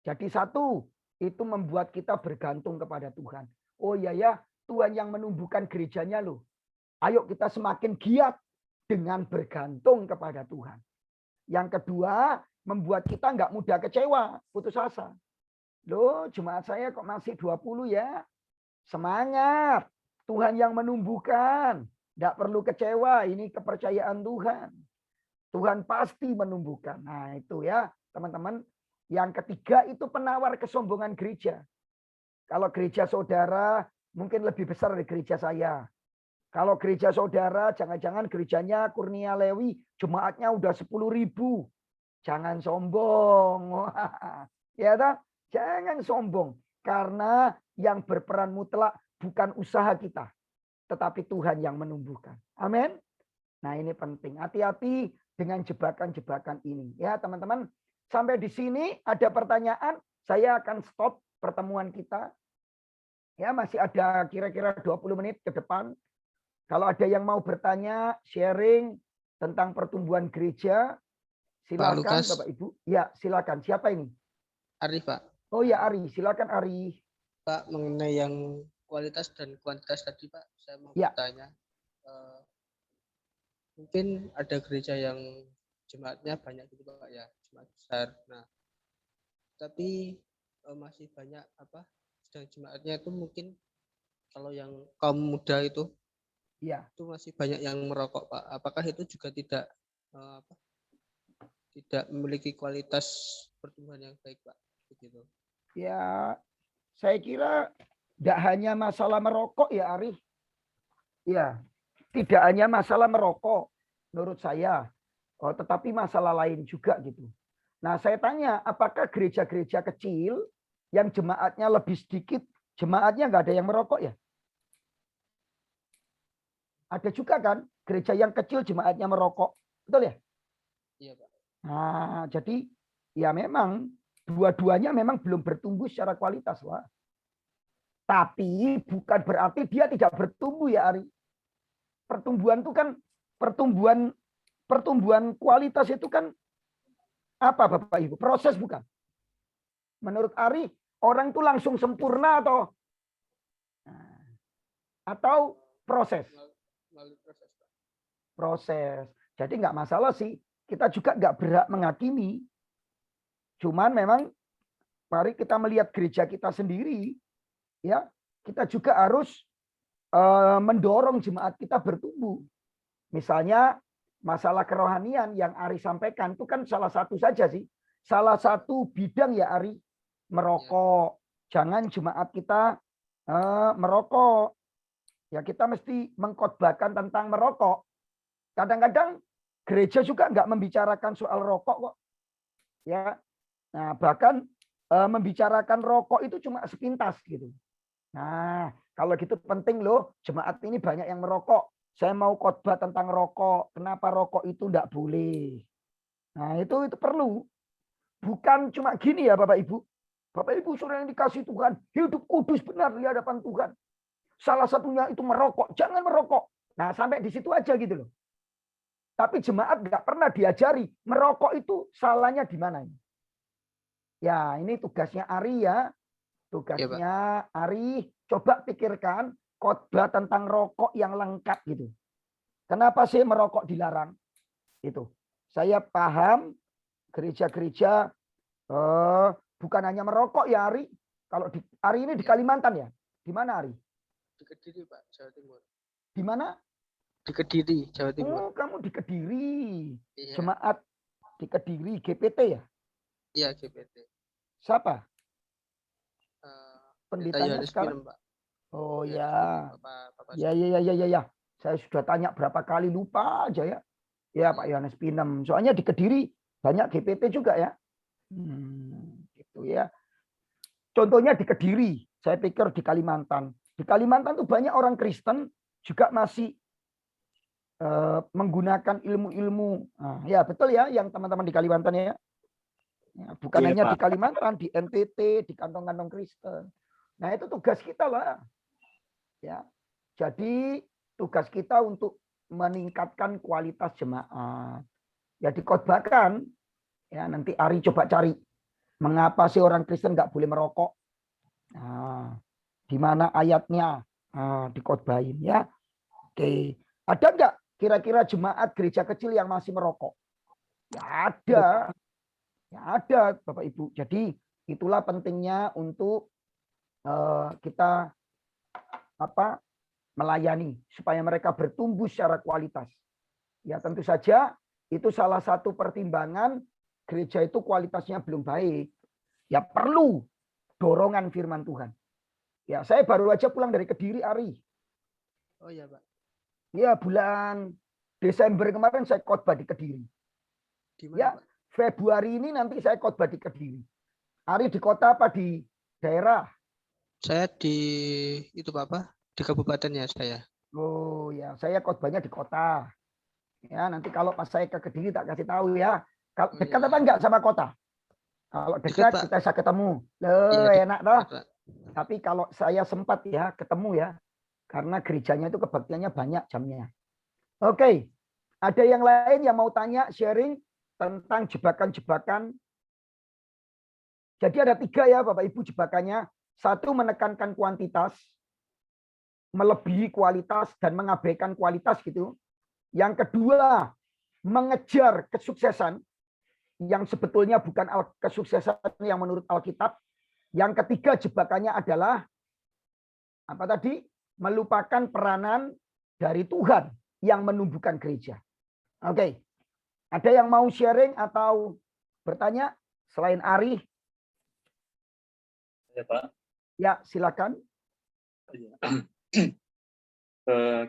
Jadi satu, itu membuat kita bergantung kepada Tuhan. Oh iya ya, Tuhan yang menumbuhkan gerejanya loh. Ayo kita semakin giat dengan bergantung kepada Tuhan. Yang kedua, membuat kita nggak mudah kecewa, putus asa. Loh, jemaat saya kok masih 20 ya? Semangat. Tuhan yang menumbuhkan. Nggak perlu kecewa, ini kepercayaan Tuhan. Tuhan pasti menumbuhkan. Nah itu ya teman-teman. Yang ketiga itu penawar kesombongan gereja. Kalau gereja saudara mungkin lebih besar dari gereja saya. Kalau gereja saudara jangan-jangan gerejanya Kurnia Lewi jemaatnya udah 10.000. Jangan sombong. Ya tak? Jangan sombong. Karena yang berperan mutlak bukan usaha kita. Tetapi Tuhan yang menumbuhkan. Amin. Nah ini penting. Hati-hati dengan jebakan-jebakan ini. Ya teman-teman. Sampai di sini ada pertanyaan. Saya akan stop pertemuan kita. Ya masih ada kira-kira 20 menit ke depan. Kalau ada yang mau bertanya, sharing tentang pertumbuhan gereja. Silakan Bapak Ibu. Ya silakan. Siapa ini? Ari Pak. Oh ya Ari. Silakan Ari. Pak mengenai yang kualitas dan kuantitas tadi Pak. Saya mau bertanya. Mungkin ada gereja yang jemaatnya banyak gitu Pak ya, jemaat besar. Nah, tapi masih banyak sedang jemaatnya itu mungkin kalau yang kaum muda itu, itu masih banyak yang merokok Pak. Apakah itu juga tidak memiliki kualitas pertumbuhan yang baik Pak? Begitu. Ya, saya kira tidak hanya masalah merokok ya Ari. Ya. Tidak hanya masalah merokok, menurut saya, tetapi masalah lain juga gitu. Nah, saya tanya, apakah gereja-gereja kecil yang jemaatnya lebih sedikit, jemaatnya nggak ada yang merokok ya? Ada juga kan, gereja yang kecil jemaatnya merokok, betul ya? Iya Pak. Nah, jadi ya memang dua-duanya memang belum bertumbuh secara kualitas, Wah. Tapi bukan berarti dia tidak bertumbuh ya, Ari. Pertumbuhan itu kan pertumbuhan kualitas itu kan apa Bapak Ibu? Proses bukan? Menurut Ari, orang itu langsung sempurna atau proses? Proses. Jadi nggak masalah sih. Kita juga nggak berhak menghakimi. Cuman memang mari kita melihat gereja kita sendiri, ya kita juga harus mendorong jemaat kita bertumbuh. Misalnya masalah kerohanian yang Ari sampaikan itu kan salah satu saja sih. Salah satu bidang ya Ari, merokok. Jangan jemaat kita merokok. Ya kita mesti mengkhotbahkan tentang merokok. Kadang-kadang gereja juga nggak membicarakan soal rokok kok. Ya. Nah, bahkan membicarakan rokok itu cuma sepintas gitu. Nah, kalau gitu penting loh, jemaat ini banyak yang merokok. Saya mau khotbah tentang rokok. Kenapa rokok itu enggak boleh? Nah, itu perlu. Bukan cuma gini ya Bapak Ibu. Bapak Ibu saudara yang dikasih Tuhan, hidup kudus benar di hadapan Tuhan. Salah satunya itu merokok. Jangan merokok. Nah, sampai di situ aja gitu loh. Tapi jemaat enggak pernah diajari merokok itu salahnya di mana. Ya, ini tugasnya Ari ya. Tugasnya Ari, coba pikirkan khotbah tentang rokok yang lengkap gitu. Kenapa sih merokok dilarang? Itu. Saya paham gereja-gereja bukan hanya merokok ya Ari. Kalau Ari ini di Kalimantan ya? Di mana Ari? Di Kediri Pak, Jawa Timur. Di mana? Di Kediri, Jawa Timur. Oh, kamu di Kediri. Iya. Jemaat di Kediri, GPT ya? Iya, GPT. Siapa? Pendeta Pendetanya Yohanes sekarang? Pinem, Pak. Oh Yohanes ya. Pinem, Bapak Ya, ya. Saya sudah tanya berapa kali, lupa aja ya. Ya, Pak Yohanes Pinem. Soalnya di Kediri banyak GPT juga ya. Gitu ya. Contohnya di Kediri, saya pikir di Kalimantan. Di Kalimantan tuh banyak orang Kristen juga masih menggunakan ilmu-ilmu. Nah, ya betul ya, yang teman-teman di Kalimantan ya. Bukan Iya, hanya Pak. di Kalimantan, di NTT, di kantong-kantong Kristen. Nah itu tugas kita lah. Ya, jadi tugas kita untuk meningkatkan kualitas jemaat. Ya dikhotbahkan. Ya nanti Ari coba cari mengapa sih orang Kristen nggak boleh merokok. Nah, di mana ayatnya? Nah, dikhotbahin ya. Oke, ada nggak kira-kira jemaat gereja kecil yang masih merokok? Ya ada. Ya ada, Bapak Ibu. Jadi itulah pentingnya untuk kita melayani supaya mereka bertumbuh secara kualitas. Ya tentu saja itu salah satu pertimbangan gereja itu kualitasnya belum baik. Ya perlu dorongan firman Tuhan. Ya saya baru aja pulang dari Kediri, Ari. Oh iya, Pak. Ya bulan Desember kemarin saya khotbah di Kediri. Di mana, Ya Pak? Februari ini nanti saya khotbah di Kediri. Ari di kota apa di daerah? Saya di itu Bapak, di kabupatennya saya. Oh ya, saya khotbahnya di kota. Ya, nanti kalau pas saya ke Kediri tak kasih tahu ya. Kalau Oh, dekat iya. apa enggak sama kota? Kalau Dekat, dekat Pak. kita bisa ketemu. Iya, Loh, enak toh. dekat, Pak. Tapi kalau saya sempat ya ketemu ya. Karena gerejanya itu kebaktiannya banyak jamnya. Oke. Ada yang lain yang mau tanya, sharing tentang jebakan-jebakan. Jadi ada 3 ya Bapak Ibu jebakannya. 1 menekankan kuantitas, melebihi kualitas dan mengabaikan kualitas gitu. Yang kedua, mengejar kesuksesan yang sebetulnya bukan kesuksesan yang menurut Alkitab. Yang ketiga jebakannya adalah apa tadi? Melupakan peranan dari Tuhan yang menumbuhkan gereja. Oke. Ada yang mau sharing atau bertanya selain Ari? Ya, Pak. Ya, silakan.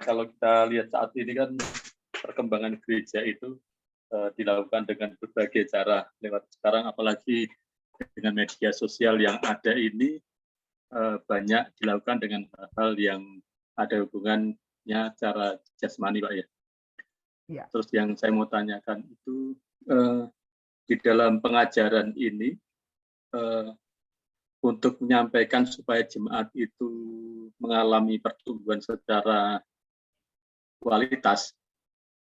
Kalau kita lihat saat ini kan perkembangan gereja itu dilakukan dengan berbagai cara. Lewat sekarang apalagi dengan media sosial yang ada ini banyak dilakukan dengan hal-hal yang ada hubungannya cara jasmani, Pak ya. Ya. Terus yang saya mau tanyakan itu di dalam pengajaran ini untuk menyampaikan supaya jemaat itu mengalami pertumbuhan secara kualitas,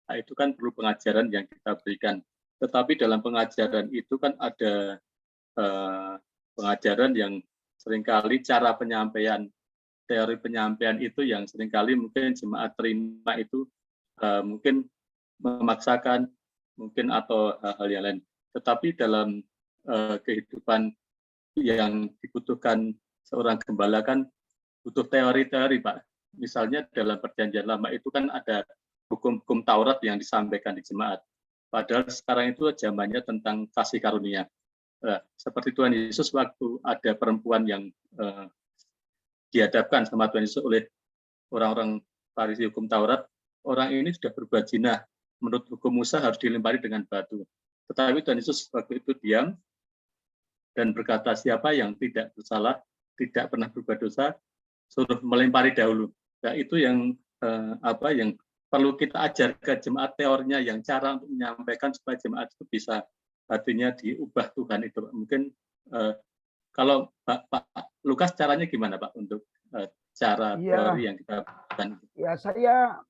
nah itu kan perlu pengajaran yang kita berikan. Tetapi dalam pengajaran itu kan ada pengajaran yang seringkali cara penyampaian, teori penyampaian itu yang seringkali mungkin jemaat terima itu mungkin memaksakan, mungkin atau hal yang lain. Tetapi dalam kehidupan yang dibutuhkan seorang gembala kan butuh teori-teori, Pak. Misalnya dalam Perjanjian Lama itu kan ada hukum-hukum Taurat yang disampaikan di jemaat. Padahal sekarang itu zamannya tentang kasih karunia. Seperti Tuhan Yesus waktu ada perempuan yang dihadapkan sama Tuhan Yesus oleh orang-orang Farisi hukum Taurat, orang ini sudah berbuat zina. Menurut hukum Musa harus dilempari dengan batu. Tetapi Tuhan Yesus waktu itu diam dan berkata, siapa yang tidak bersalah, tidak pernah berbuat dosa, suruh melempari dahulu. Nah, itu yang yang perlu kita ajar ke jemaat, teorinya, yang cara untuk menyampaikan supaya jemaat itu bisa hatinya diubah Tuhan itu. Mungkin kalau Pak Lukas caranya gimana Pak untuk cara teori yang kita lakukan? Ya, saya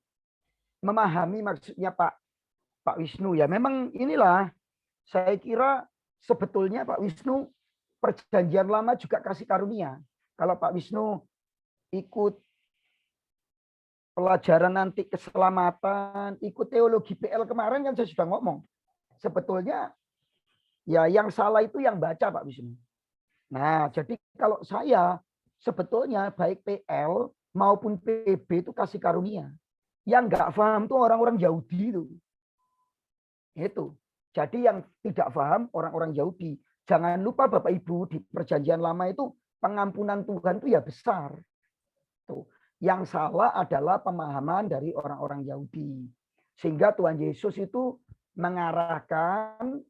memahami maksudnya Pak Wisnu ya. Memang inilah saya kira sebetulnya Pak Wisnu Perjanjian Lama juga kasih karunia. Kalau Pak Wisnu ikut pelajaran nanti keselamatan, ikut teologi PL kemarin kan saya sudah ngomong. Sebetulnya ya yang salah itu yang baca Pak Wisnu. Nah, jadi kalau saya sebetulnya baik PL maupun PB itu kasih karunia. Yang nggak paham tuh orang-orang Yahudi itu. Itu. Jadi yang tidak paham orang-orang Yahudi. Jangan lupa Bapak Ibu, di perjanjian lama itu pengampunan Tuhan itu ya besar. Tuh. Yang salah adalah pemahaman dari orang-orang Yahudi. Sehingga Tuhan Yesus itu mengarahkan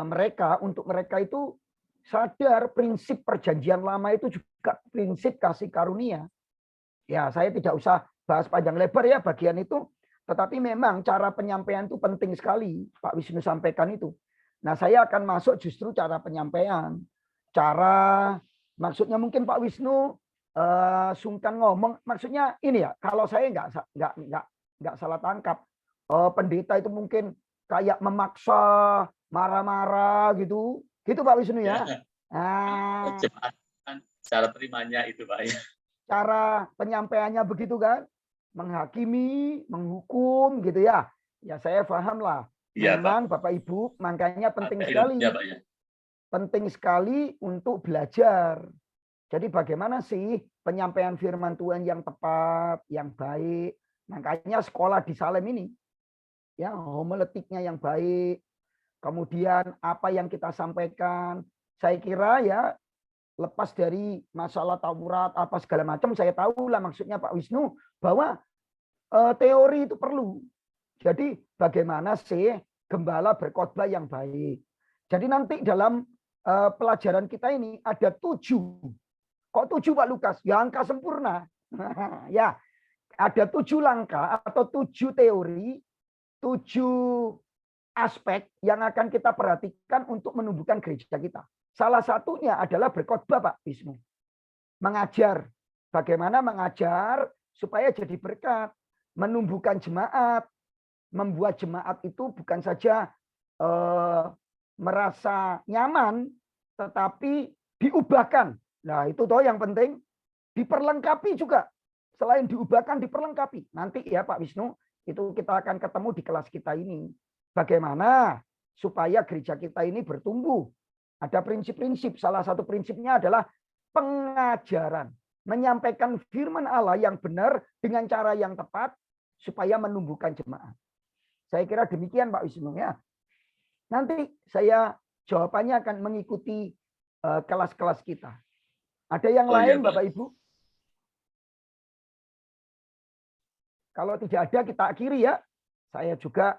mereka, untuk mereka itu sadar prinsip perjanjian lama itu juga prinsip kasih karunia. Ya, saya tidak usah bahas panjang lebar ya bagian itu, tetapi memang cara penyampaian itu penting sekali, Pak Wisnu sampaikan itu. Nah, saya akan masuk justru cara penyampaian. Maksudnya mungkin Pak Wisnu sungkan ngomong, maksudnya ini ya, kalau saya nggak salah tangkap, pendeta itu mungkin kayak memaksa, marah-marah gitu Pak Wisnu ya. Nah, cara terimanya itu Pak ya. Cara penyampaiannya begitu kan, menghakimi, menghukum gitu ya. Ya saya paham lah. Ya, memang Pak. Bapak Ibu, makanya penting Ada sekali. ilmunya, Pak, ya. Penting sekali untuk belajar. Jadi bagaimana sih penyampaian firman Tuhan yang tepat, yang baik. Makanya sekolah di Salem ini, ya homiletiknya yang baik. Kemudian apa yang kita sampaikan, saya kira ya lepas dari masalah Taurat apa segala macam, saya tahu lah maksudnya Pak Wisnu bahwa teori itu perlu. Jadi bagaimana sih gembala berkhotbah yang baik. Jadi nanti dalam pelajaran kita ini ada 7. Kok 7 Pak Lukas? Ya angka sempurna. Ya, ada 7 langkah atau 7 teori, 7 aspek yang akan kita perhatikan untuk menumbuhkan gereja kita. Salah satunya adalah berkhotbah Pak Wisnu. Mengajar. Bagaimana mengajar supaya jadi berkat. Menumbuhkan jemaat. Membuat jemaat itu bukan saja merasa nyaman, tetapi diubahkan. Nah itu toh yang penting. Diperlengkapi juga. Selain diubahkan, diperlengkapi. Nanti ya Pak Wisnu, itu kita akan ketemu di kelas kita ini. Bagaimana supaya gereja kita ini bertumbuh. Ada prinsip-prinsip. Salah satu prinsipnya adalah pengajaran. Menyampaikan firman Allah yang benar dengan cara yang tepat supaya menumbuhkan jemaat. Saya kira demikian Pak Wisnu ya. Nanti saya jawabannya akan mengikuti kelas-kelas kita. Ada yang lain Iya, Bapak Ibu? Kalau tidak ada kita akhiri ya. Saya juga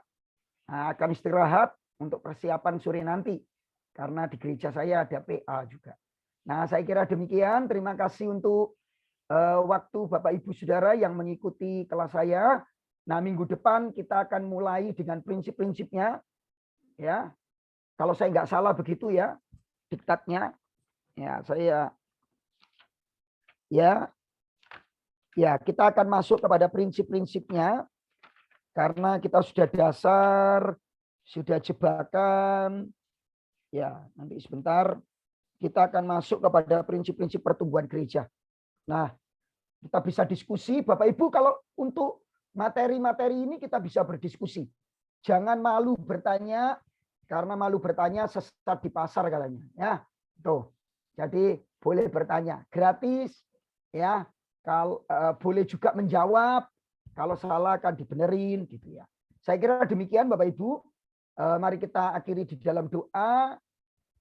akan istirahat untuk persiapan sore nanti. Karena di gereja saya ada PA juga. Nah, saya kira demikian. Terima kasih untuk waktu Bapak Ibu Saudara yang mengikuti kelas saya. Nah, minggu depan kita akan mulai dengan prinsip-prinsipnya. Ya, kalau saya nggak salah begitu ya, diktatnya. Ya, kita akan masuk kepada prinsip-prinsipnya. Karena kita sudah dasar, sudah jebakan. Ya, nanti sebentar kita akan masuk kepada prinsip-prinsip pertumbuhan gereja. Nah, kita bisa diskusi, Bapak Ibu, kalau untuk materi-materi ini kita bisa berdiskusi. Jangan malu bertanya, karena malu bertanya sesat di pasar katanya. Ya, tuh. Jadi boleh bertanya, gratis, ya. Kalau boleh juga menjawab, kalau salah akan dibenerin, gitu ya. Saya kira demikian, Bapak Ibu. Mari kita akhiri di dalam doa.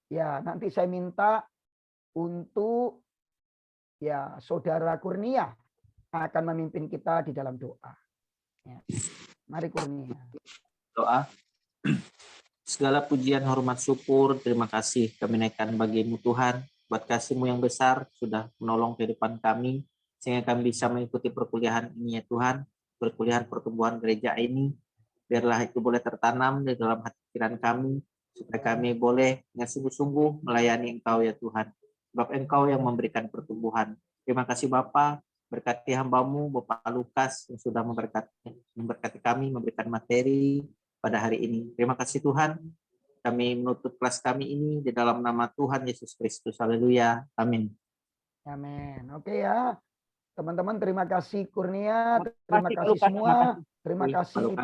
Ya, nanti saya minta untuk ya Saudara Kurnia akan memimpin kita di dalam doa. Ya. Mari Kurnia. Doa. Segala pujian, hormat, syukur, terima kasih kami naikkan bagimu Tuhan, buat kasih-Mu yang besar sudah menolong kehidupan kami, sehingga kami bisa mengikuti perkuliahan ini ya Tuhan, perkuliahan pertumbuhan gereja ini. Biarlah itu boleh tertanam di dalam hati pikiran kami, supaya kami boleh dengan sungguh-sungguh melayani Engkau ya Tuhan. Sebab Engkau yang memberikan pertumbuhan. Terima kasih Bapa, berkati hamba-Mu Bapak Lukas yang sudah memberkati kami, memberikan materi pada hari ini. Terima kasih Tuhan. Kami menutup kelas kami ini di dalam nama Tuhan Yesus Kristus. Haleluya. Amin. Amin. Oke ya. Teman-teman terima kasih Kurnia, terima kasih semua. Terima kasih Pak